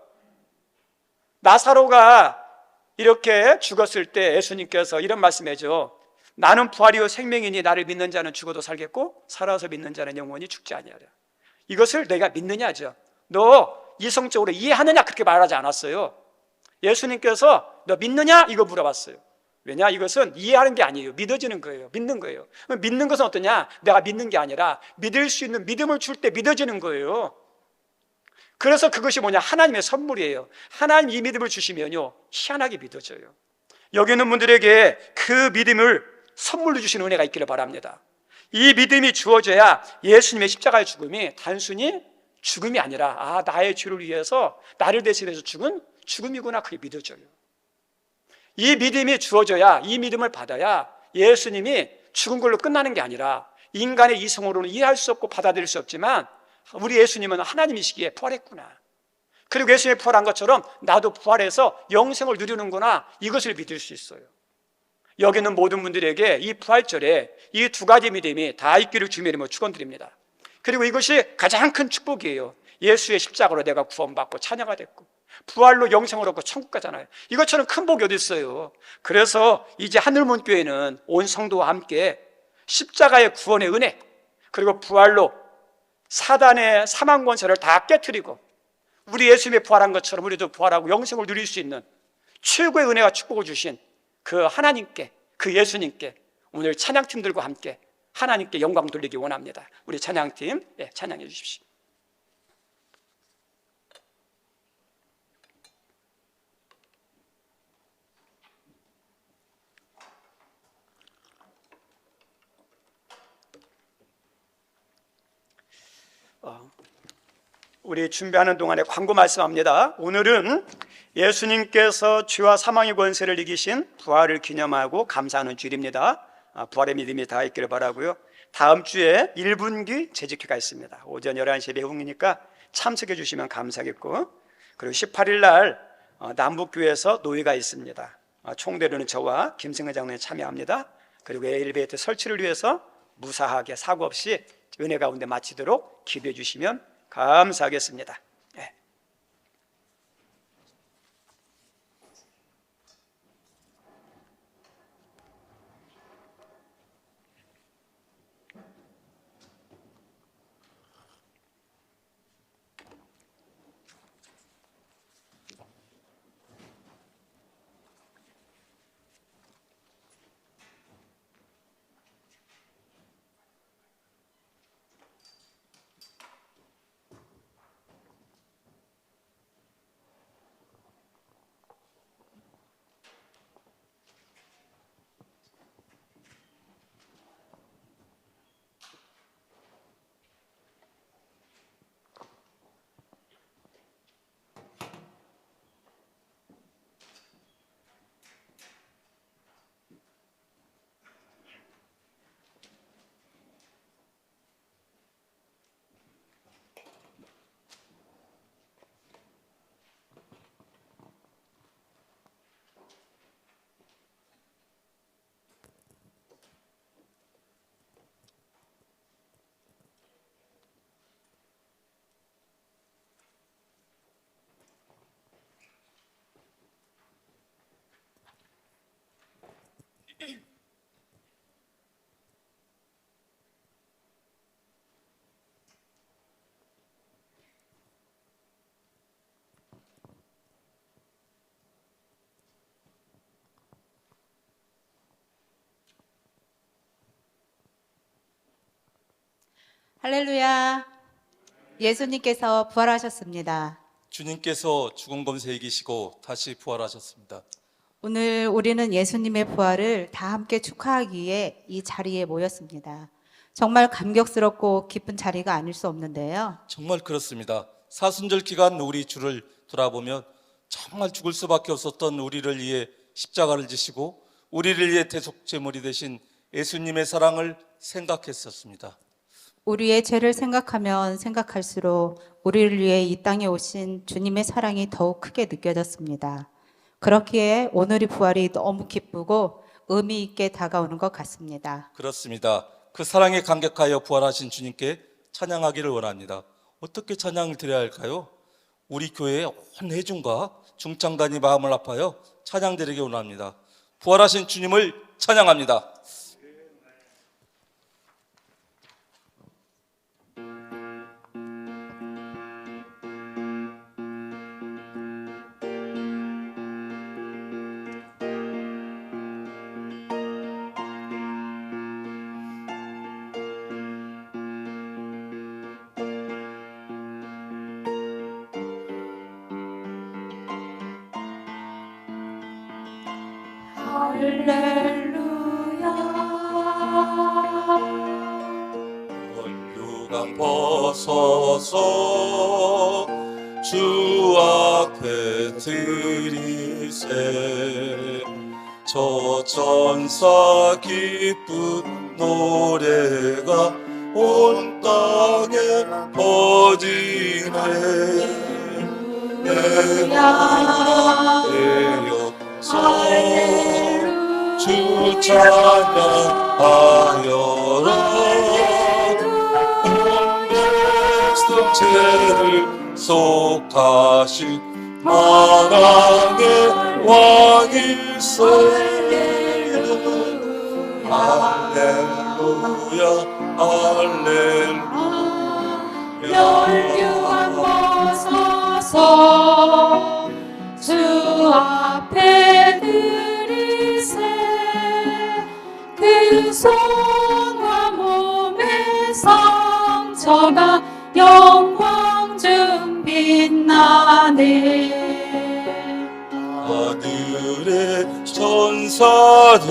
나사로가 이렇게 죽었을 때 예수님께서 이런 말씀해줘. 나는 부활이요 생명이니 나를 믿는 자는 죽어도 살겠고 살아서 믿는 자는 영원히 죽지 아니하리라. 이것을 내가 믿느냐죠. 너 이성적으로 이해하느냐, 그렇게 말하지 않았어요. 예수님께서 너 믿느냐, 이거 물어봤어요. 왜냐? 이것은 이해하는 게 아니에요. 믿어지는 거예요. 믿는 거예요. 믿는 것은 어떠냐? 내가 믿는 게 아니라 믿을 수 있는 믿음을 줄 때 믿어지는 거예요. 그래서 그것이 뭐냐? 하나님의 선물이에요. 하나님 이 믿음을 주시면요, 희한하게 믿어져요. 여기 있는 분들에게 그 믿음을 선물로 주시는 은혜가 있기를 바랍니다. 이 믿음이 주어져야 예수님의 십자가의 죽음이 단순히 죽음이 아니라 나의 죄를 위해서 나를 대신해서 죽은 죽음이구나, 그게 믿어져요. 이 믿음이 주어져야, 이 믿음을 받아야 예수님이 죽은 걸로 끝나는 게 아니라 인간의 이성으로는 이해할 수 없고 받아들일 수 없지만 우리 예수님은 하나님이시기에 부활했구나, 그리고 예수님이 부활한 것처럼 나도 부활해서 영생을 누리는구나, 이것을 믿을 수 있어요. 여기 있는 모든 분들에게 이 부활절에 이 두 가지 믿음이 다 있기를 주님의 이름으로 축원드립니다. 그리고 이것이 가장 큰 축복이에요. 예수의 십자가로 내가 구원받고 찬양가 됐고 부활로 영생을 얻고 천국 가잖아요. 이것처럼 큰 복이 어디 있어요. 그래서 이제 하늘문교회는 온 성도와 함께 십자가의 구원의 은혜, 그리고 부활로 사단의 사망 권세를 다 깨트리고 우리 예수님이 부활한 것처럼 우리도 부활하고 영생을 누릴 수 있는 최고의 은혜와 축복을 주신 그 하나님께, 그 예수님께 오늘 찬양팀들과 함께 하나님께 영광 돌리기 원합니다. 우리 찬양팀, 찬양해 주십시오. 우리 준비하는 동안에 광고 말씀합니다. 오늘은 예수님께서 죄와 사망의 권세를 이기신 부활을 기념하고 감사하는 주일입니다. 부활의 믿음이 다 있기를 바라고요. 다음 주에 1분기 재직회가 있습니다. 오전 11시에 배웅이니까 참석해 주시면 감사하겠고, 그리고 18일 날 남북교회에서 노예가 있습니다. 총대로는 저와 김승현 장로님 참여합니다. 그리고 엘리베이터 설치를 위해서 무사하게 사고 없이 은혜 가운데 마치도록 기도해 주시면 감사하겠습니다. 할렐루야. 예수님께서 부활하셨습니다. 주님께서 죽은 검세 이기시고 다시 부활하셨습니다. 오늘 우리는 예수님의 부활을 다 함께 축하하기 위해 이 자리에 모였습니다. 정말 감격스럽고 기쁜 자리가 아닐 수 없는데요. 정말 그렇습니다. 사순절 기간 우리 주를 돌아보면 정말 죽을 수밖에 없었던 우리를 위해 십자가를 지시고 우리를 위해 대속 제물이 되신 예수님의 사랑을 생각했었습니다. 우리의 죄를 생각하면 생각할수록 우리를 위해 이 땅에 오신 주님의 사랑이 더욱 크게 느껴졌습니다. 그렇기에 오늘의 부활이 너무 기쁘고 의미 있게 다가오는 것 같습니다. 그렇습니다. 그 사랑에 감격하여 부활하신 주님께 찬양하기를 원합니다. 어떻게 찬양을 드려야 할까요? 우리 교회의 온 회중과 중창단이 마음을 아파요 찬양 드리기 원합니다. 부활하신 주님을 찬양합니다. 권류강 벗어서 주 앞에 드리세 저 전사 기쁜 노래가 온 땅에 퍼지네 내려서 주 찬양하여라 온 백성체를 속하신 만왕의 왕이세 할렐루야 할렐루야 열류한 벗어서 주 앞에 드리세 그 손과 몸의 상처가 영광 중 빛나네 하늘의 천사도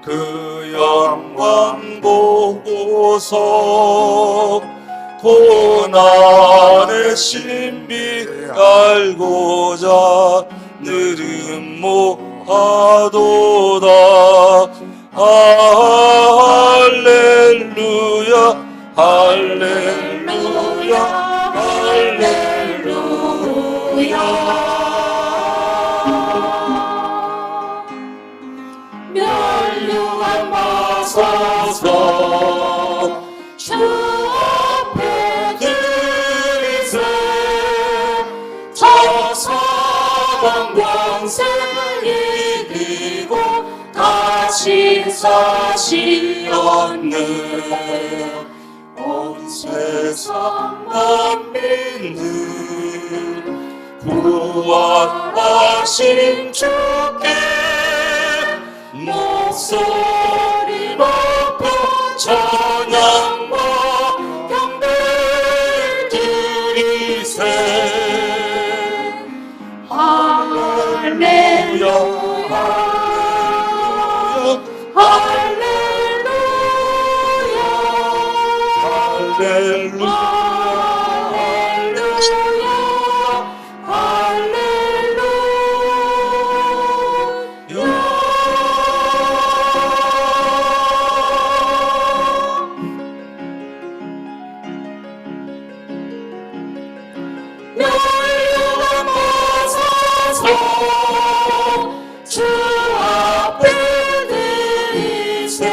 그 영광 보고서 고난의 신비 알고자 늘은 모하도다 할렐루야 할렐루야 할렐루야 멸류관 벗어서 주 앞에 드리세 저 사방 권세 이기고 다시 사시었네 온 세상 만민들 부활하신 주께 목소리 높여 찬양과 경배를 드리세 할렐루야 할렐루야 멸류관 벗어서 주 앞에 드리세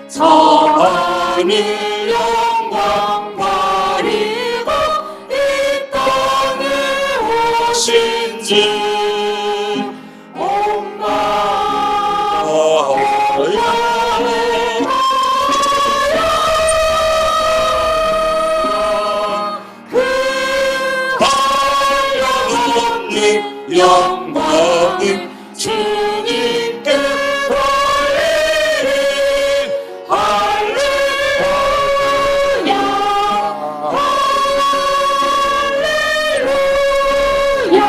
저 하늘 영광 가리고 이 땅에 오신 주 영광이 주님께 돌리리 할렐루야 할렐루야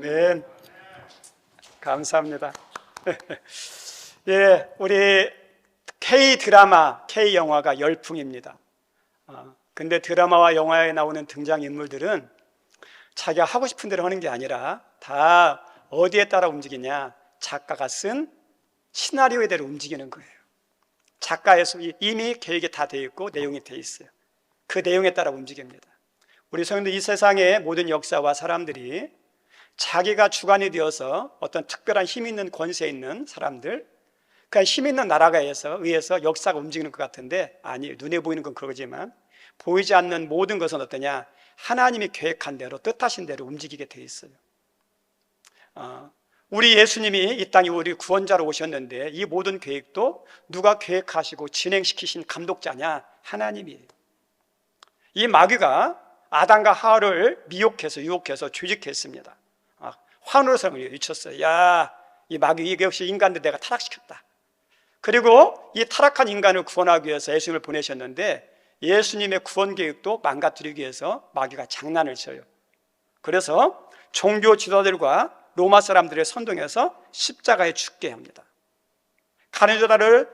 아멘. 감사합니다. 예, 우리 K 드라마, K 영화가 열풍입니다. 근데 드라마와 영화에 나오는 등장인물들은 자기가 하고 싶은 대로 하는 게 아니라 다 어디에 따라 움직이냐? 작가가 쓴 시나리오에 대로 움직이는 거예요. 작가에서 이미 계획이 다 돼 있고 내용이 돼 있어요. 그 내용에 따라 움직입니다. 우리 성도들, 이 세상의 모든 역사와 사람들이 자기가 주관이 되어서 어떤 특별한 힘 있는 권세 있는 사람들, 그 힘 있는 나라가 의해서 역사가 움직이는 것 같은데, 아니, 눈에 보이는 건 그러지만 보이지 않는 모든 것은 어떠냐? 하나님이 계획한 대로, 뜻하신 대로 움직이게 돼 있어요. 우리 예수님이 이 땅에 우리 구원자로 오셨는데 이 모든 계획도 누가 계획하시고 진행시키신 감독자냐? 하나님이에요. 이 마귀가 아담과 하와를 유혹해서 죄짓했습니다. 환호성을 외쳤어요. 야, 이 마귀, 이게 역시 인간들 내가 타락시켰다. 그리고 이 타락한 인간을 구원하기 위해서 예수님을 보내셨는데 예수님의 구원 계획도 망가뜨리기 위해서 마귀가 장난을 쳐요. 그래서 종교 지도자들과 로마 사람들을 선동해서 십자가에 죽게 합니다. 가룟유다를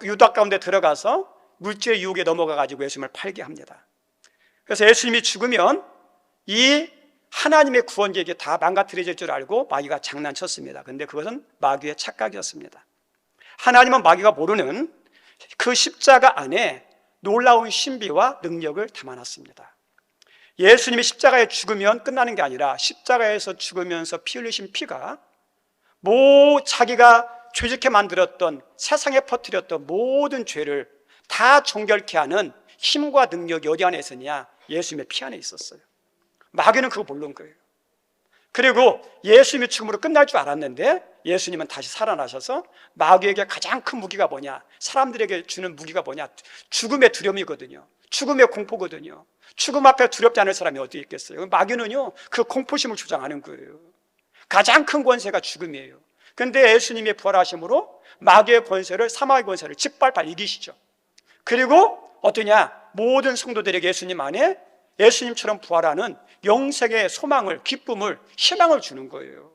유다 가운데 들어가서 물질의 유혹에 넘어가가지고 예수님을 팔게 합니다. 그래서 예수님이 죽으면 이 하나님의 구원 계획이 다 망가뜨려질 줄 알고 마귀가 장난쳤습니다. 그런데 그것은 마귀의 착각이었습니다. 하나님은 마귀가 모르는 그 십자가 안에 놀라운 신비와 능력을 담아놨습니다. 예수님이 십자가에 죽으면 끝나는 게 아니라 십자가에서 죽으면서 피 흘리신 피가 자기가 죄짓게 만들었던, 세상에 퍼뜨렸던 모든 죄를 다 정결케 하는 힘과 능력이 어디 안에 있었냐? 예수님의 피 안에 있었어요. 마귀는 그거 모르는 거예요. 그리고 예수님의 죽음으로 끝날 줄 알았는데 예수님은 다시 살아나셔서 마귀에게 가장 큰 무기가 뭐냐? 사람들에게 주는 무기가 뭐냐? 죽음의 두려움이거든요. 죽음의 공포거든요. 죽음 앞에 두렵지 않을 사람이 어디 있겠어요? 마귀는요, 그 공포심을 주장하는 거예요. 가장 큰 권세가 죽음이에요. 그런데 예수님의 부활하심으로 마귀의 권세를, 사망의 권세를 짓밟아 이기시죠. 그리고 어떠냐? 모든 성도들에게 예수님 안에 예수님처럼 부활하는 영생의 소망을, 기쁨을, 희망을 주는 거예요.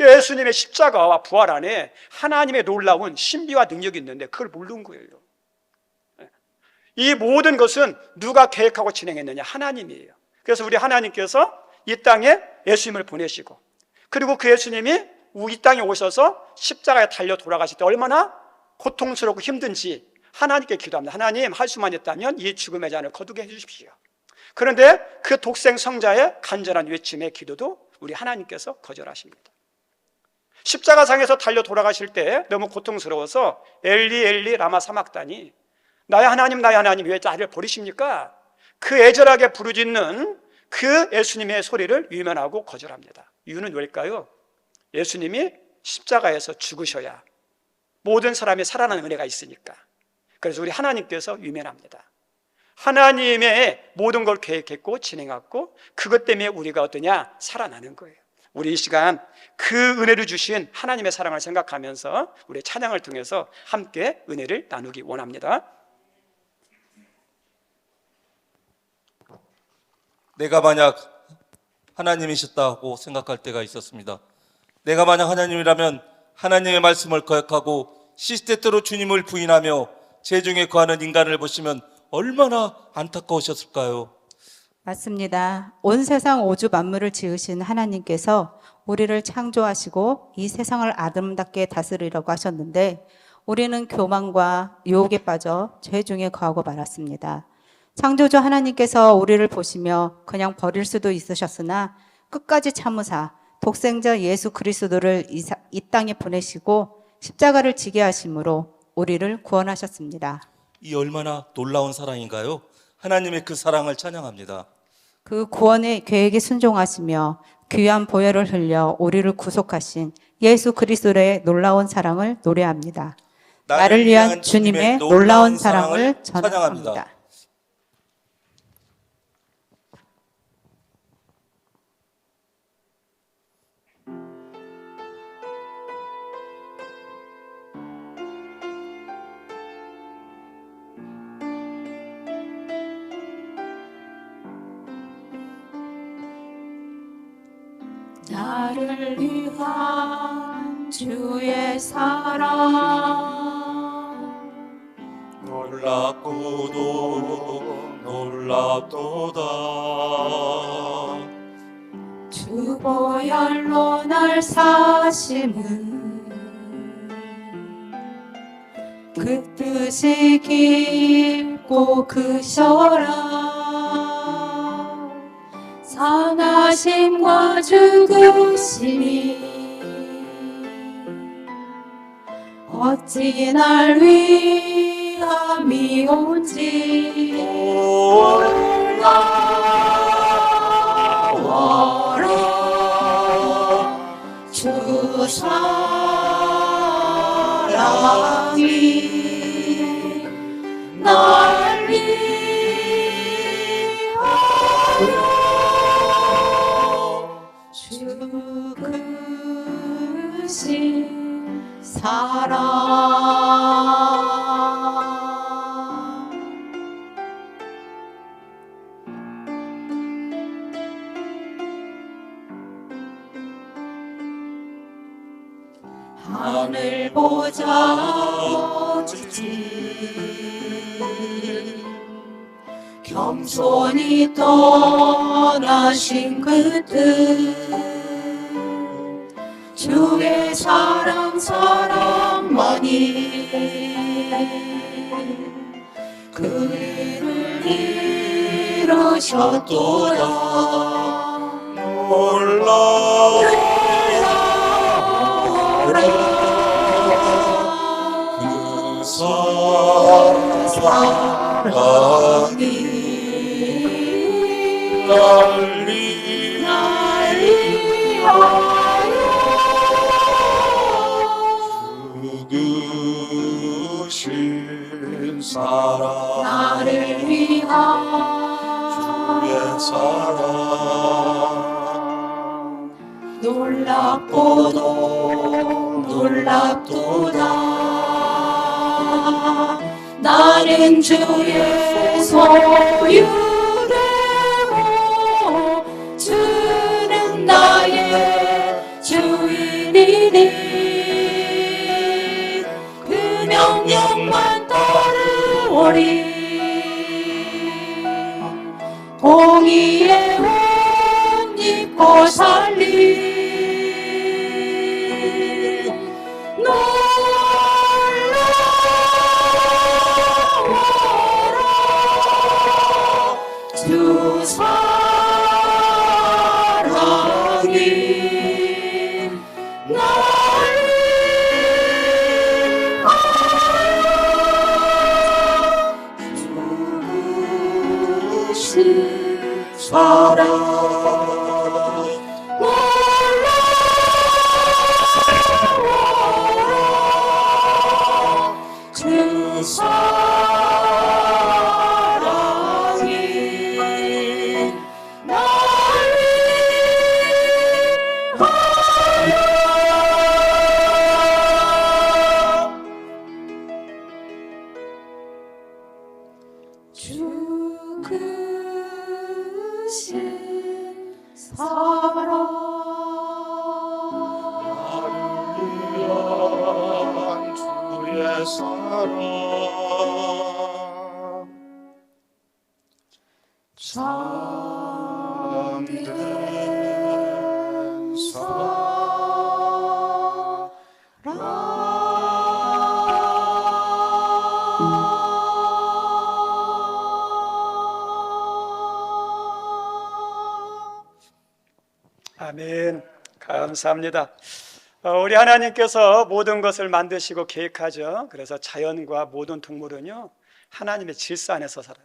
예수님의 십자가와 부활 안에 하나님의 놀라운 신비와 능력이 있는데 그걸 모르는 거예요. 이 모든 것은 누가 계획하고 진행했느냐? 하나님이에요. 그래서 우리 하나님께서 이 땅에 예수님을 보내시고, 그리고 그 예수님이 이 땅에 오셔서 십자가에 달려 돌아가실 때 얼마나 고통스럽고 힘든지 하나님께 기도합니다. 하나님, 할 수만 있다면 이 죽음의 잔을 거두게 해주십시오. 그런데 그 독생 성자의 간절한 외침의 기도도 우리 하나님께서 거절하십니다. 십자가상에서 달려 돌아가실 때 너무 고통스러워서 엘리 엘리 라마 사막다니, 나의 하나님 왜 나를 버리십니까? 그 애절하게 부르짖는 그 예수님의 소리를 위면하고 거절합니다. 이유는 왜일까요? 예수님이 십자가에서 죽으셔야 모든 사람이 살아나는 은혜가 있으니까. 그래서 우리 하나님께서 위면합니다. 하나님의 모든 걸 계획했고 진행했고 그것 때문에 우리가 어떠냐? 살아나는 거예요. 우리 이 시간 그 은혜를 주신 하나님의 사랑을 생각하면서 우리 찬양을 통해서 함께 은혜를 나누기 원합니다. 내가 만약 하나님이셨다고 생각할 때가 있었습니다. 내가 만약 하나님이라면 하나님의 말씀을 거역하고 시스테대로 주님을 부인하며 죄중에 거하는 인간을 보시면 얼마나 안타까우셨을까요? 맞습니다. 온 세상 오주 만물을 지으신 하나님께서 우리를 창조하시고 이 세상을 아름답게 다스리려고 하셨는데 우리는 교만과 유혹에 빠져 죄 중에 거하고 말았습니다. 창조주 하나님께서 우리를 보시며 그냥 버릴 수도 있으셨으나 끝까지 참으사 독생자 예수 그리스도를 이 땅에 보내시고 십자가를 지게 하심으로 우리를 구원하셨습니다. 이 얼마나 놀라운 사랑인가요? 하나님의 그 사랑을 찬양합니다. 그 구원의 계획에 순종하시며 귀한 보혈을 흘려 우리를 구속하신 예수 그리스도의 놀라운 사랑을 노래합니다. 나를 위한 주님의 놀라운 사랑을 찬양합니다. 나를 위한 주의 사랑 놀랍고도 놀랍도다. 주 보혈로 날 사심은 그 뜻이 깊고 크셔라. 상하심과 죽으심이 어찌 날 위함이온지 올라와라. 주 사랑이 날 위하여 죽으신 사랑. 하늘 보자 주지 겸손히 떠나신 그 뜻 주의 사랑만이 그 일을 이루셨도다. 그 사랑이 날 죽으신 사랑 나를 위한 주의 사랑 놀랍도다. 나는 주의 소유되고 주는 나의 주인이니 그 명령만 따르오리. 공의의 옷 입고 살리 놀라워라. 주 사랑이 날 죽으신 사랑 놀라워라. 주 사랑이 날 위하여 죽으신 사랑 주의 사랑 참된 아멘. 감사합니다. 우리 하나님께서 모든 것을 만드시고 계획하죠. 그래서 자연과 모든 동물은요 하나님의 질서 안에서 살아요.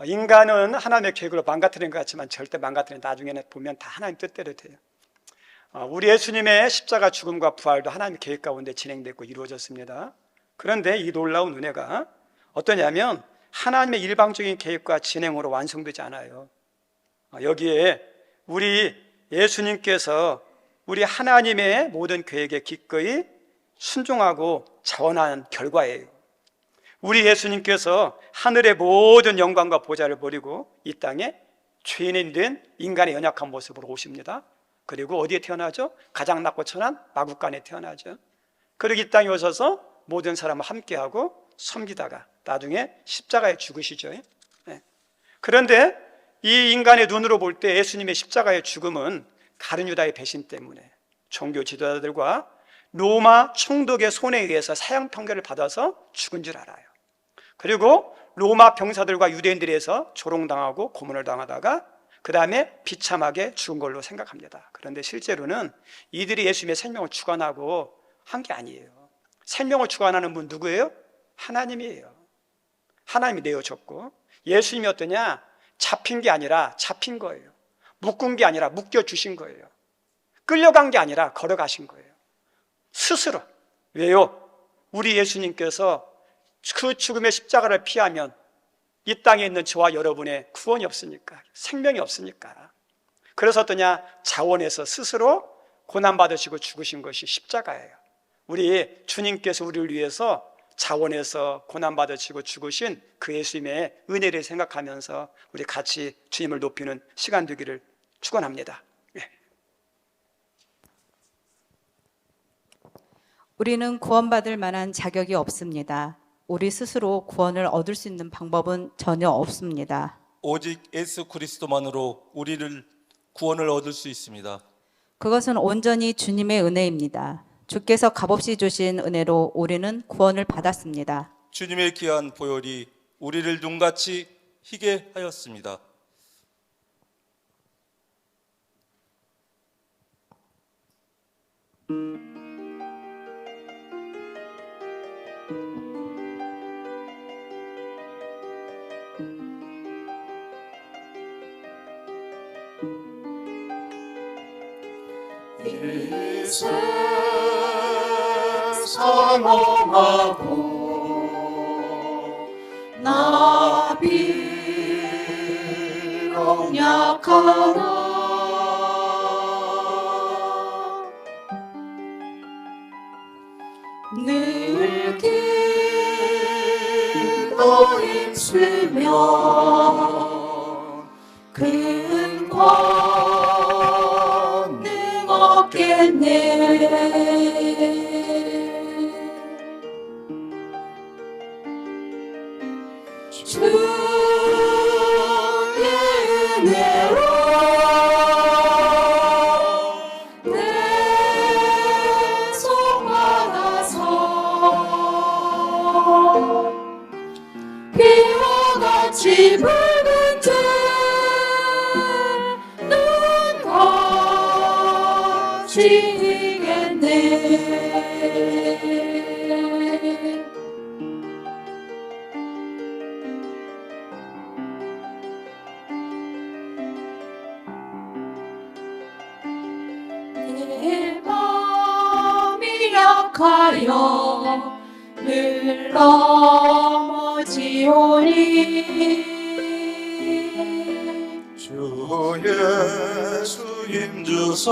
인간은 하나님의 계획으로 망가뜨린 것 같지만 절대 망가뜨린 나중에는 보면 다 하나님 뜻대로 돼요. 우리 예수님의 십자가 죽음과 부활도 하나님의 계획 가운데 진행됐고 이루어졌습니다. 그런데 이 놀라운 은혜가 어떠냐면 하나님의 일방적인 계획과 진행으로 완성되지 않아요. 여기에 우리 예수님께서 우리 하나님의 모든 계획에 기꺼이 순종하고 자원한 결과예요. 우리 예수님께서 하늘의 모든 영광과 보좌를 버리고 이 땅에 죄인이 된 인간의 연약한 모습으로 오십니다. 그리고 어디에 태어나죠? 가장 낮고 천한 마국간에 태어나죠. 그리고 이 땅에 오셔서 모든 사람과 함께하고 섬기다가 나중에 십자가에 죽으시죠. 네. 그런데 이 인간의 눈으로 볼 때 예수님의 십자가의 죽음은 가룟 유다의 배신 때문에 종교 지도자들과 로마 총독의 손에 의해서 사형 판결을 받아서 죽은 줄 알아요. 그리고 로마 병사들과 유대인들에서 조롱당하고 고문을 당하다가 그 다음에 비참하게 죽은 걸로 생각합니다. 그런데 실제로는 이들이 예수님의 생명을 주관하고 한 게 아니에요. 생명을 주관하는 분 누구예요? 하나님이에요. 하나님이 내어줬고, 예수님이 어떠냐? 잡힌 게 아니라 잡힌 거예요. 묶은 게 아니라 묶여주신 거예요. 끌려간 게 아니라 걸어가신 거예요. 스스로. 왜요? 우리 예수님께서 그 죽음의 십자가를 피하면 이 땅에 있는 저와 여러분의 구원이 없으니까, 생명이 없으니까. 그래서 어떠냐? 자원에서 스스로 고난받으시고 죽으신 것이 십자가예요. 우리 주님께서 우리를 위해서 자원에서 고난받으시고 죽으신 그 예수님의 은혜를 생각하면서 우리 같이 주님을 높이는 시간 되기를 축원합니다. 우리는 구원받을 만한 자격이 없습니다. 우리 스스로 구원을 얻을 수 있는 방법은 전혀 없습니다. 오직 예수 그리스도만으로 우리를 구원을 얻을 수 있습니다. 그것은 온전히 주님의 은혜입니다. 주께서 값없이 주신 은혜로 우리는 구원을 받았습니다. 주님의 귀한 보혈이 우리를 눈같이 희게 하였습니다. 이 세상 험하고 나 비록 약하나 늘 기도 힘쓰며 큰 권능 얻겠네. 주의 은혜로 내 속 많아서 비와 같이 붉은 눈같이 이겠네. 내 마음이 약하여 늘 넘어지오니 주 예수 힘주사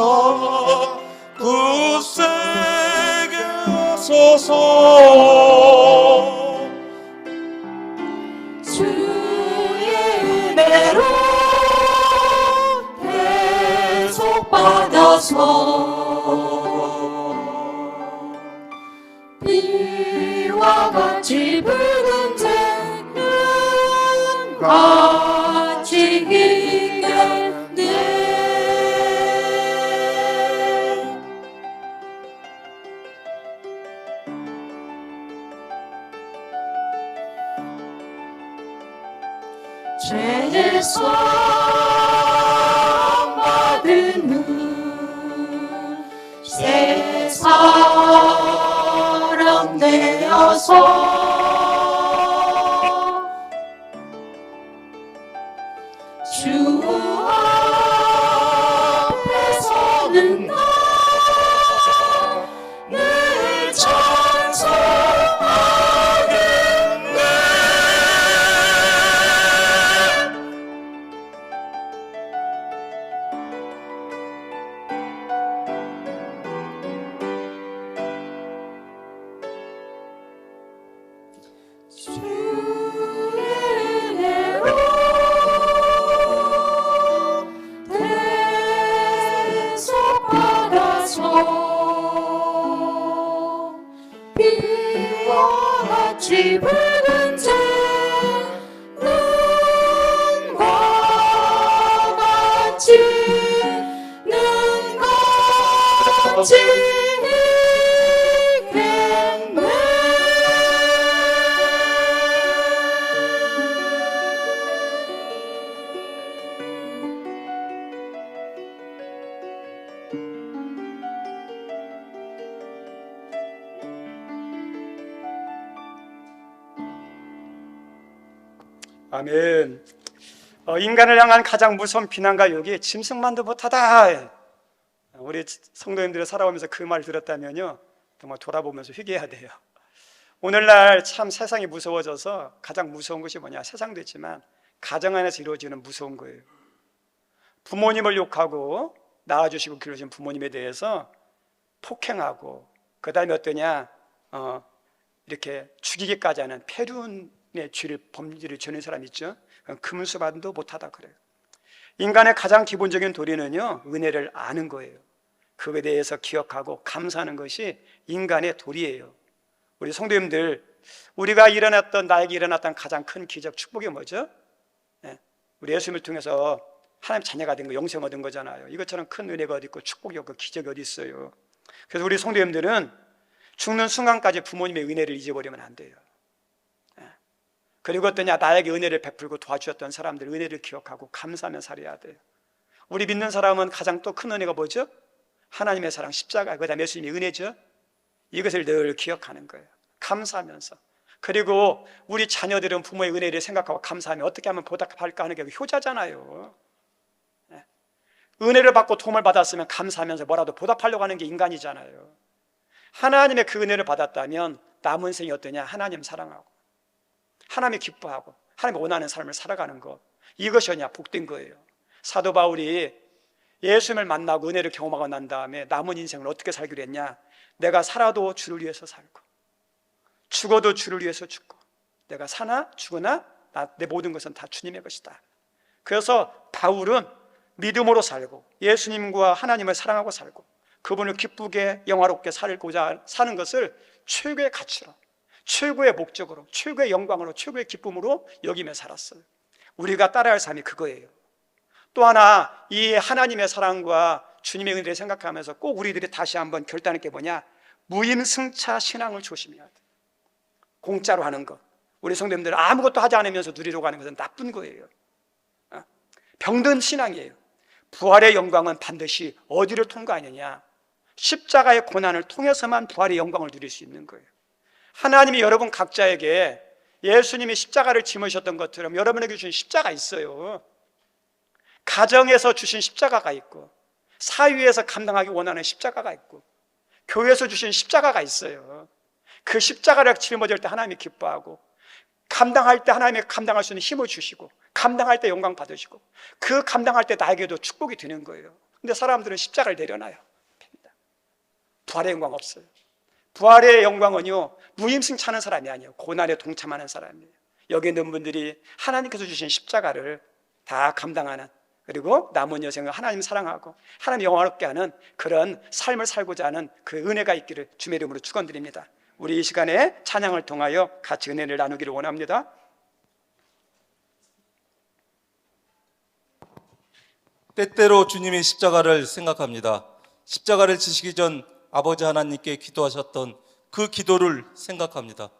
굳세게 하소서. 주의 은혜로 계속 받아서 비와 같이 붉은 태는 같이 이겠네. 죄에서 받은 새 사람 되어서 주 앞에 서는 나 늘 찬송하겠네. 주의 은혜로 아멘. 인간을 향한 가장 무서운 비난과 욕이 짐승만도 못하다. 우리 성도님들이 살아오면서 그 말 들었다면요, 정말 돌아보면서 회개해야 돼요. 오늘날 참 세상이 무서워져서 가장 무서운 것이 뭐냐? 세상도 있지만 가정 안에서 이루어지는 무서운 거예요. 부모님을 욕하고 낳아주시고 기르신 부모님에 대해서 폭행하고, 그 다음에 어떠냐, 이렇게 죽이기까지 하는 폐륜의 죄를, 범죄를 저는 사람 있죠. 금수반도 못하다 그래요. 인간의 가장 기본적인 도리는요, 은혜를 아는 거예요. 그거에 대해서 기억하고 감사하는 것이 인간의 도리예요. 우리 성도님들, 우리가 나에게 일어났던 가장 큰 기적, 축복이 뭐죠? 우리 예수님을 통해서 하나님 자녀가 된 거, 영생 얻은 거잖아요. 이것처럼 큰 은혜가 어디 있고 축복이 없고 기적이 어디 있어요? 그래서 우리 성도님들은 죽는 순간까지 부모님의 은혜를 잊어버리면 안 돼요. 그리고 어떠냐, 나에게 은혜를 베풀고 도와주셨던 사람들 은혜를 기억하고 감사하며 살아야 돼요. 우리 믿는 사람은 가장 또 큰 은혜가 뭐죠? 하나님의 사랑, 십자가, 그 다음에 예수님의 은혜죠. 이것을 늘 기억하는 거예요. 감사하면서. 그리고 우리 자녀들은 부모의 은혜를 생각하고 감사하며 어떻게 하면 보답할까 하는 게 효자잖아요. 은혜를 받고 도움을 받았으면 감사하면서 뭐라도 보답하려고 하는 게 인간이잖아요. 하나님의 그 은혜를 받았다면 남은 생이 어떠냐? 하나님 사랑하고 하나님이 기뻐하고 하나님이 원하는 삶을 살아가는 것, 이것이 복된 거예요. 사도 바울이 예수님을 만나고 은혜를 경험하고 난 다음에 남은 인생을 어떻게 살기로 했냐? 내가 살아도 주를 위해서 살고 죽어도 주를 위해서 죽고, 내가 사나 죽으나 내 모든 것은 다 주님의 것이다. 그래서 바울은 믿음으로 살고 예수님과 하나님을 사랑하고 살고 그분을 기쁘게 영화롭게 살고자 사는 것을 최고의 가치로, 최고의 목적으로, 최고의 영광으로, 최고의 기쁨으로 여기며 살았어요. 우리가 따라야 할 삶이 그거예요. 또 하나, 이 하나님의 사랑과 주님의 은혜를 생각하면서 꼭 우리들이 다시 한번 결단할 게 뭐냐? 무임승차 신앙을 조심해야 돼. 공짜로 하는 것, 우리 성도님들 아무것도 하지 않으면서 누리려고 하는 것은 나쁜 거예요. 병든 신앙이에요. 부활의 영광은 반드시 어디를 통과하느냐? 십자가의 고난을 통해서만 부활의 영광을 누릴 수 있는 거예요. 하나님이 여러분 각자에게 예수님이 십자가를 짊으셨던 것처럼 여러분에게 주신 십자가 있어요. 가정에서 주신 십자가가 있고, 사회에서 감당하기 원하는 십자가가 있고, 교회에서 주신 십자가가 있어요. 그 십자가를 짊어질 때 하나님이 기뻐하고, 감당할 때 하나님이 감당할 수 있는 힘을 주시고, 감당할 때 영광 받으시고, 그 감당할 때 나에게도 축복이 되는 거예요. 근데 사람들은 십자가를 내려놔요. 부활의 영광 없어요. 부활의 영광은요, 무임승차하는 사람이 아니에요. 고난에 동참하는 사람이에요. 여기 있는 분들이 하나님께서 주신 십자가를 다 감당하는, 그리고 남은 여생을 하나님 사랑하고 하나님 영화롭게 하는 그런 삶을 살고자 하는 그 은혜가 있기를 주의 이름으로 축원드립니다. 우리 이 시간에 찬양을 통하여 같이 은혜를 나누기를 원합니다. 때때로 주님의 십자가를 생각합니다. 십자가를 지시기 전 아버지 하나님께 기도하셨던 그 기도를 생각합니다.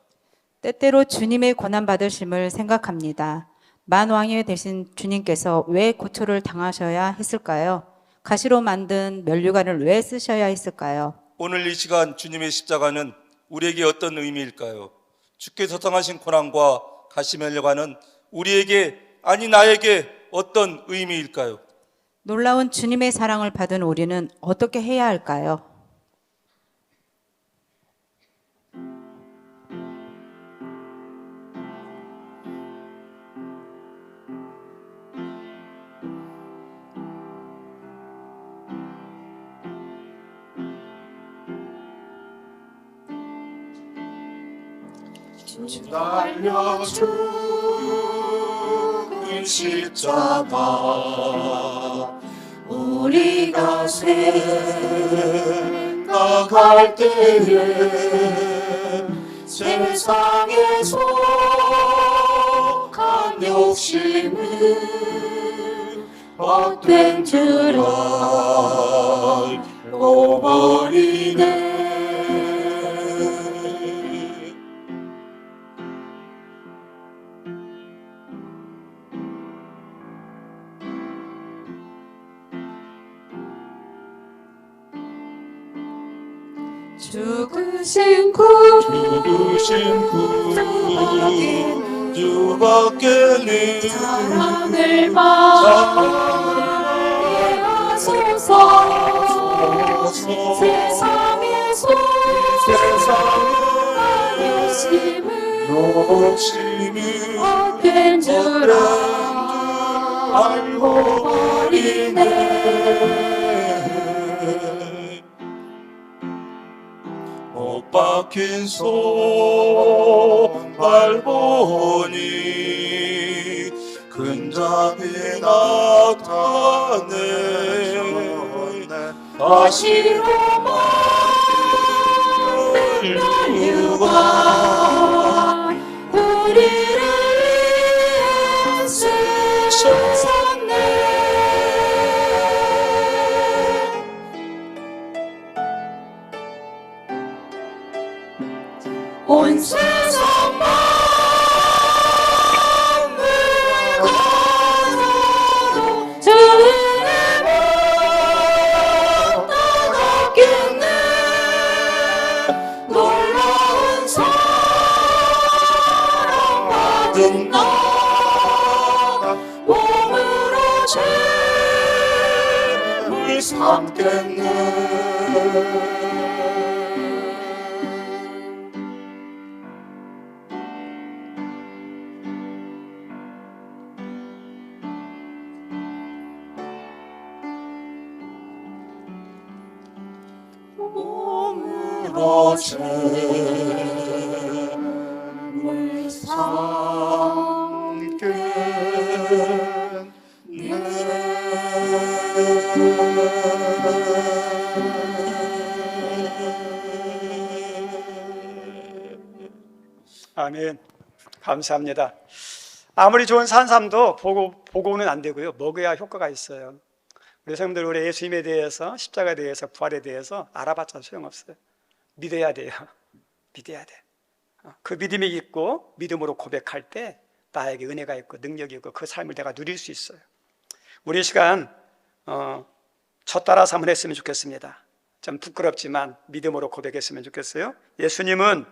때때로 주님의 고난받으심을 생각합니다. 만왕의 대신 주님께서 왜 고초를 당하셔야 했을까요? 가시로 만든 면류관을 왜 쓰셔야 했을까요? 오늘 이 시간 주님의 십자가는 우리에게 어떤 의미일까요? 주께서 당하신 고난과 가시면류관은 우리에게, 아니 나에게 어떤 의미일까요? 놀라운 주님의 사랑을 받은 우리는 어떻게 해야 할까요? 달려 죽은 십자가 우리가 생각할 때에 세상에 속한 욕심은 헛된 줄 알고 버리네. 죽으신 구 죽으신 주밖에는 사랑을 마하소서. 세상의 욕심을 헛된 줄 알고 버리네. 못 박힌 손발 보니 근장이 나타내. 다시로 마음을 유가 우리를 위해 쓰셨네. 온 세상 만물 가져도 주님을 따랐겠네. 놀라운 사랑 받은 나 몸으로 죄를 삼겠네. 몸으로 죄를 삼겠네. 아멘. 감사합니다. 아무리 좋은 산삼도 보고는 안 되고요. 먹어야 효과가 있어요. 우리 성도들, 우리 예수님에 대해서, 십자가에 대해서, 부활에 대해서 알아봤자 소용없어요. 믿어야 돼요. 믿어야 돼. 그 믿음이 있고 믿음으로 고백할 때 나에게 은혜가 있고 능력이 있고 그 삶을 내가 누릴 수 있어요. 우리 이 시간 저 따라서 한번 했으면 좋겠습니다. 좀 부끄럽지만 믿음으로 고백했으면 좋겠어요. 예수님은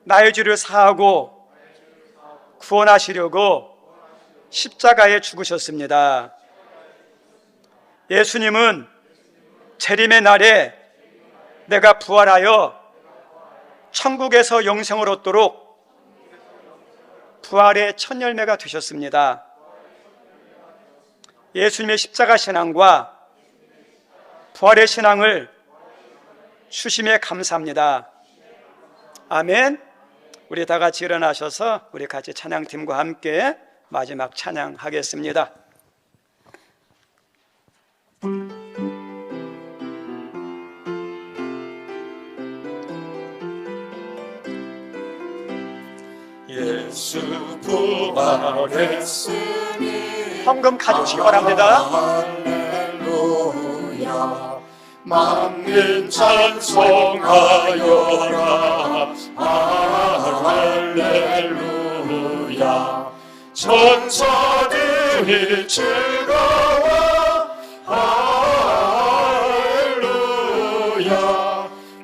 나의 죄를 사하고 구원하시려고 십자가에 죽으셨습니다. 예수님은 재림의 날에 내가 부활하여 천국에서 영생을 얻도록 부활의 첫 열매가 되셨습니다. 예수님의 십자가 신앙과 부활의 신앙을 주심에 감사합니다. 아멘. 우리 다 같이 일어나셔서 우리 같이 찬양팀과 함께 마지막 찬양하겠습니다. 예수 부활했으니 헌금 가져오시기 바랍니다. 할렐루야. 만민 찬송하여라. 할렐루야. 천사들이 즐거워. 할렐루야.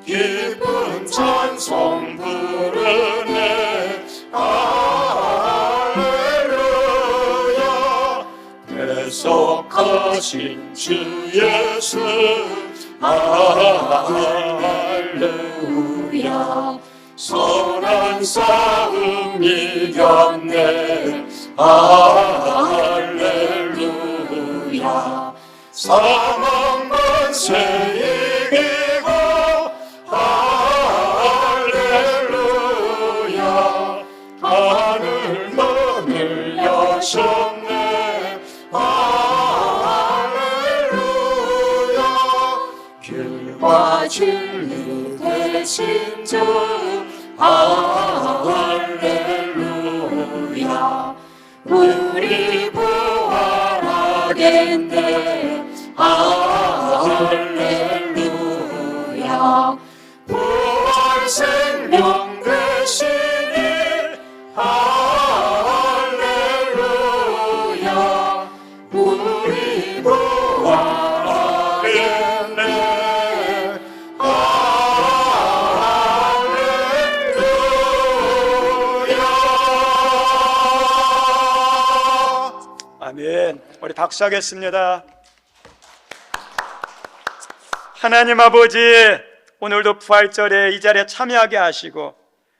기쁜 찬송 부르네. 할렐루야. 대속하신 주 예수. 할렐루야. 선한 싸움 이겼네. 할렐루야. 사망 권세 이기고. 할렐루야. 하늘 문을 여셨네. 할렐루야. 길과 진리 되신 주. 할렐루야. 우리 부활하게 살겠네. 할렐루야. 부활 생명 되신 일 할렐루야. 우리 부활하겠네. 할렐루야. 아멘. 우리 박수하겠습니다. 하나님 아버지, 오늘도 부활절에 이 자리에 참여하게 하시고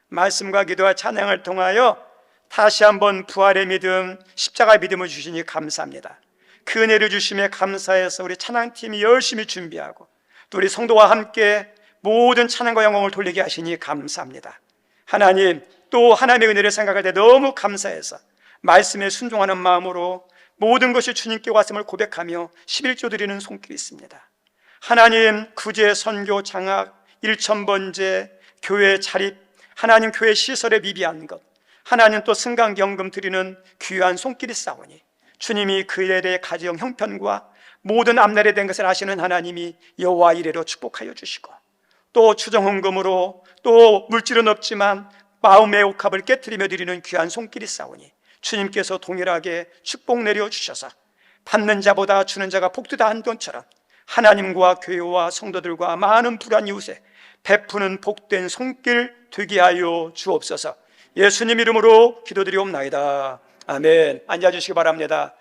말씀과 기도와 찬양을 통하여 다시 한번 부활의 믿음, 십자가의 믿음을 주시니 감사합니다. 그 은혜를 주심에 감사해서 우리 찬양팀이 열심히 준비하고 또 우리 성도와 함께 모든 찬양과 영광을 돌리게 하시니 감사합니다. 하나님, 또 하나님의 은혜를 생각할 때 너무 감사해서 말씀에 순종하는 마음으로 모든 것이 주님께 왔음을 고백하며 11조 드리는 손길이 있습니다. 하나님, 구제, 선교, 장학, 1000번제, 교회 자립, 하나님 교회 시설에 미비한 것, 하나님 또 승강경금 드리는 귀한 손길이 싸우니 주님이 그에 대해 가정 형편과 모든 앞날에 된 것을 아시는 하나님이 여호와 이레로 축복하여 주시고 또 추정헌금으로 또 물질은 없지만 마음의 옥합을 깨트리며 드리는 귀한 손길이 싸우니 주님께서 동일하게 축복 내려주셔서 받는 자보다 주는 자가 복되다 한 것처럼 하나님과 교회와 성도들과 많은 불안 이웃에 베푸는 복된 손길 되게 하여 주옵소서. 예수님 이름으로 기도드리옵나이다. 아멘. 앉아주시기 바랍니다.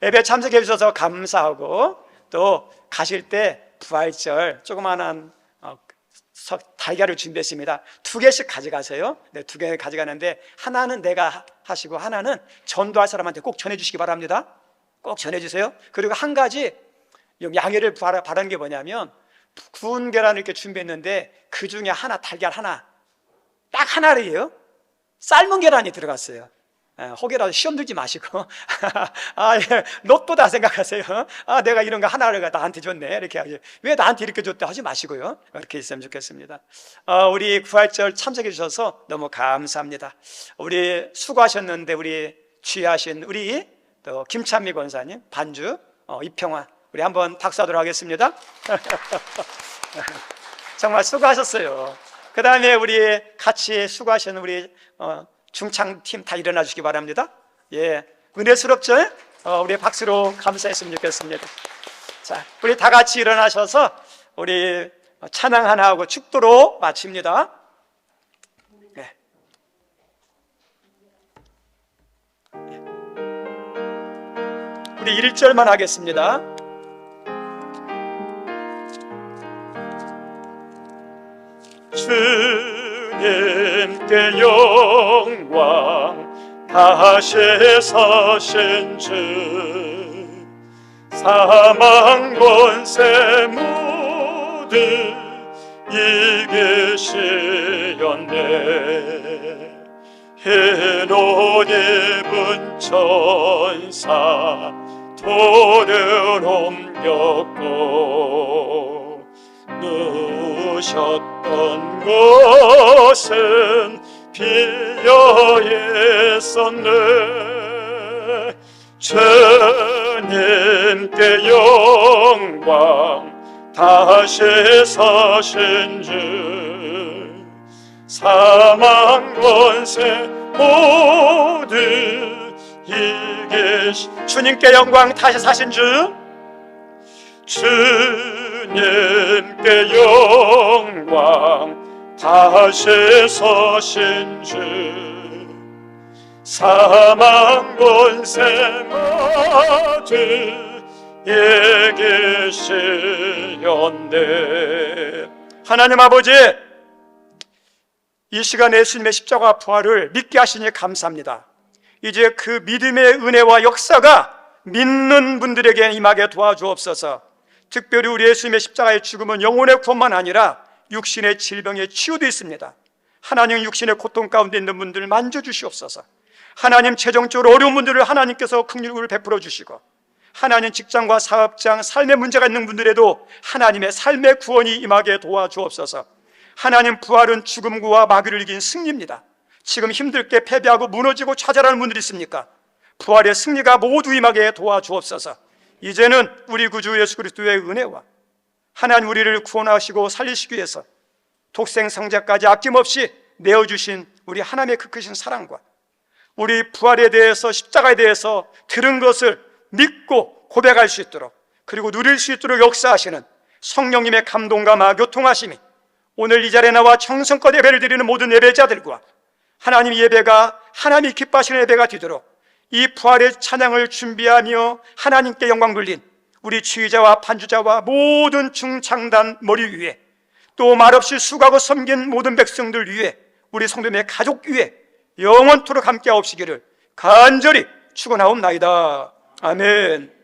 예배 참석해 주셔서 감사하고 또 가실 때 부활절 조그마한 달걀을 준비했습니다. 2개씩 가져가세요. 네, 2개 가져가는데 하나는 내가 하시고 하나는 전도할 사람한테 꼭 전해주시기 바랍니다. 꼭 전해주세요. 그리고 한 가지 양해를 바라는 게 뭐냐면 구운 계란을 이렇게 준비했는데 그 중에 하나, 달걀 하나, 딱 하나를요 삶은 계란이 들어갔어요. 혹여라도 시험 들지 마시고 로또다 생각하세요. 내가 이런 거 하나를 나한테 줬네 이렇게 하지, 왜 나한테 이렇게 줬다 하지 마시고요. 이렇게 있으면 좋겠습니다. 우리 부활절 참석해 주셔서 너무 감사합니다. 우리 수고하셨는데 우리 취하신 우리 또 김찬미 권사님, 반주 이평환, 우리 한번 박수하도록 하겠습니다. 정말 수고하셨어요. 그 다음에 우리 같이 수고하시는 우리 중창팀 다 일어나 주시기 바랍니다. 예, 은혜스럽죠? 우리 박수로 감사했으면 좋겠습니다. 자, 우리 다 같이 일어나셔서 우리 찬양 하나 하고 축도로 마칩니다. 네. 우리 1절만 하겠습니다. 주님께 영광 다하시사신 주 사망 권세 모두 이기시었네. 흰옷 입은 천사 돌을 옮겼고 누셨던 것은 비어 있었네. 주님께 영광 다시 사신 주 사망 권세 모두 이기시. 주님께 영광 다시 사신 주, 주님께 영광 다시 서신 주 사망 권세 모두 이기시었네. 하나님 아버지, 이 시간에 예수님의 십자가 부활을 믿게 하시니 감사합니다. 이제 그 믿음의 은혜와 역사가 믿는 분들에게 임하게 도와주옵소서. 특별히 우리 예수님의 십자가의 죽음은 영혼의 구원만 아니라 육신의 질병의 치유도 있습니다. 하나님, 육신의 고통 가운데 있는 분들 만져주시옵소서. 하나님, 재정적으로 어려운 분들을 하나님께서 긍휼을 베풀어 주시고, 하나님 직장과 사업장, 삶의 문제가 있는 분들에도 하나님의 삶의 구원이 임하게 도와주옵소서. 하나님, 부활은 죽음과 마귀를 이긴 승리입니다. 지금 힘들게 패배하고 무너지고 좌절하는 분들이 있습니까? 부활의 승리가 모두 임하게 도와주옵소서. 이제는 우리 구주 예수 그리스도의 은혜와 하나님 우리를 구원하시고 살리시기 위해서 독생 성자까지 아낌없이 내어주신 우리 하나님의 그 크신 사랑과 우리 부활에 대해서 십자가에 대해서 들은 것을 믿고 고백할 수 있도록 그리고 누릴 수 있도록 역사하시는 성령님의 감동과 교통하심이 오늘 이 자리에 나와 정성껏 예배를 드리는 모든 예배자들과 하나님 예배가 하나님이 기뻐하시는 예배가 되도록 이 부활의 찬양을 준비하며 하나님께 영광 돌린 우리 지휘자와 반주자와 모든 중창단 머리 위에 또 말없이 수고하고 섬긴 모든 백성들 위에 우리 성도님의 가족 위에 영원토록 함께 하옵시기를 간절히 축원하옵나이다. 아멘.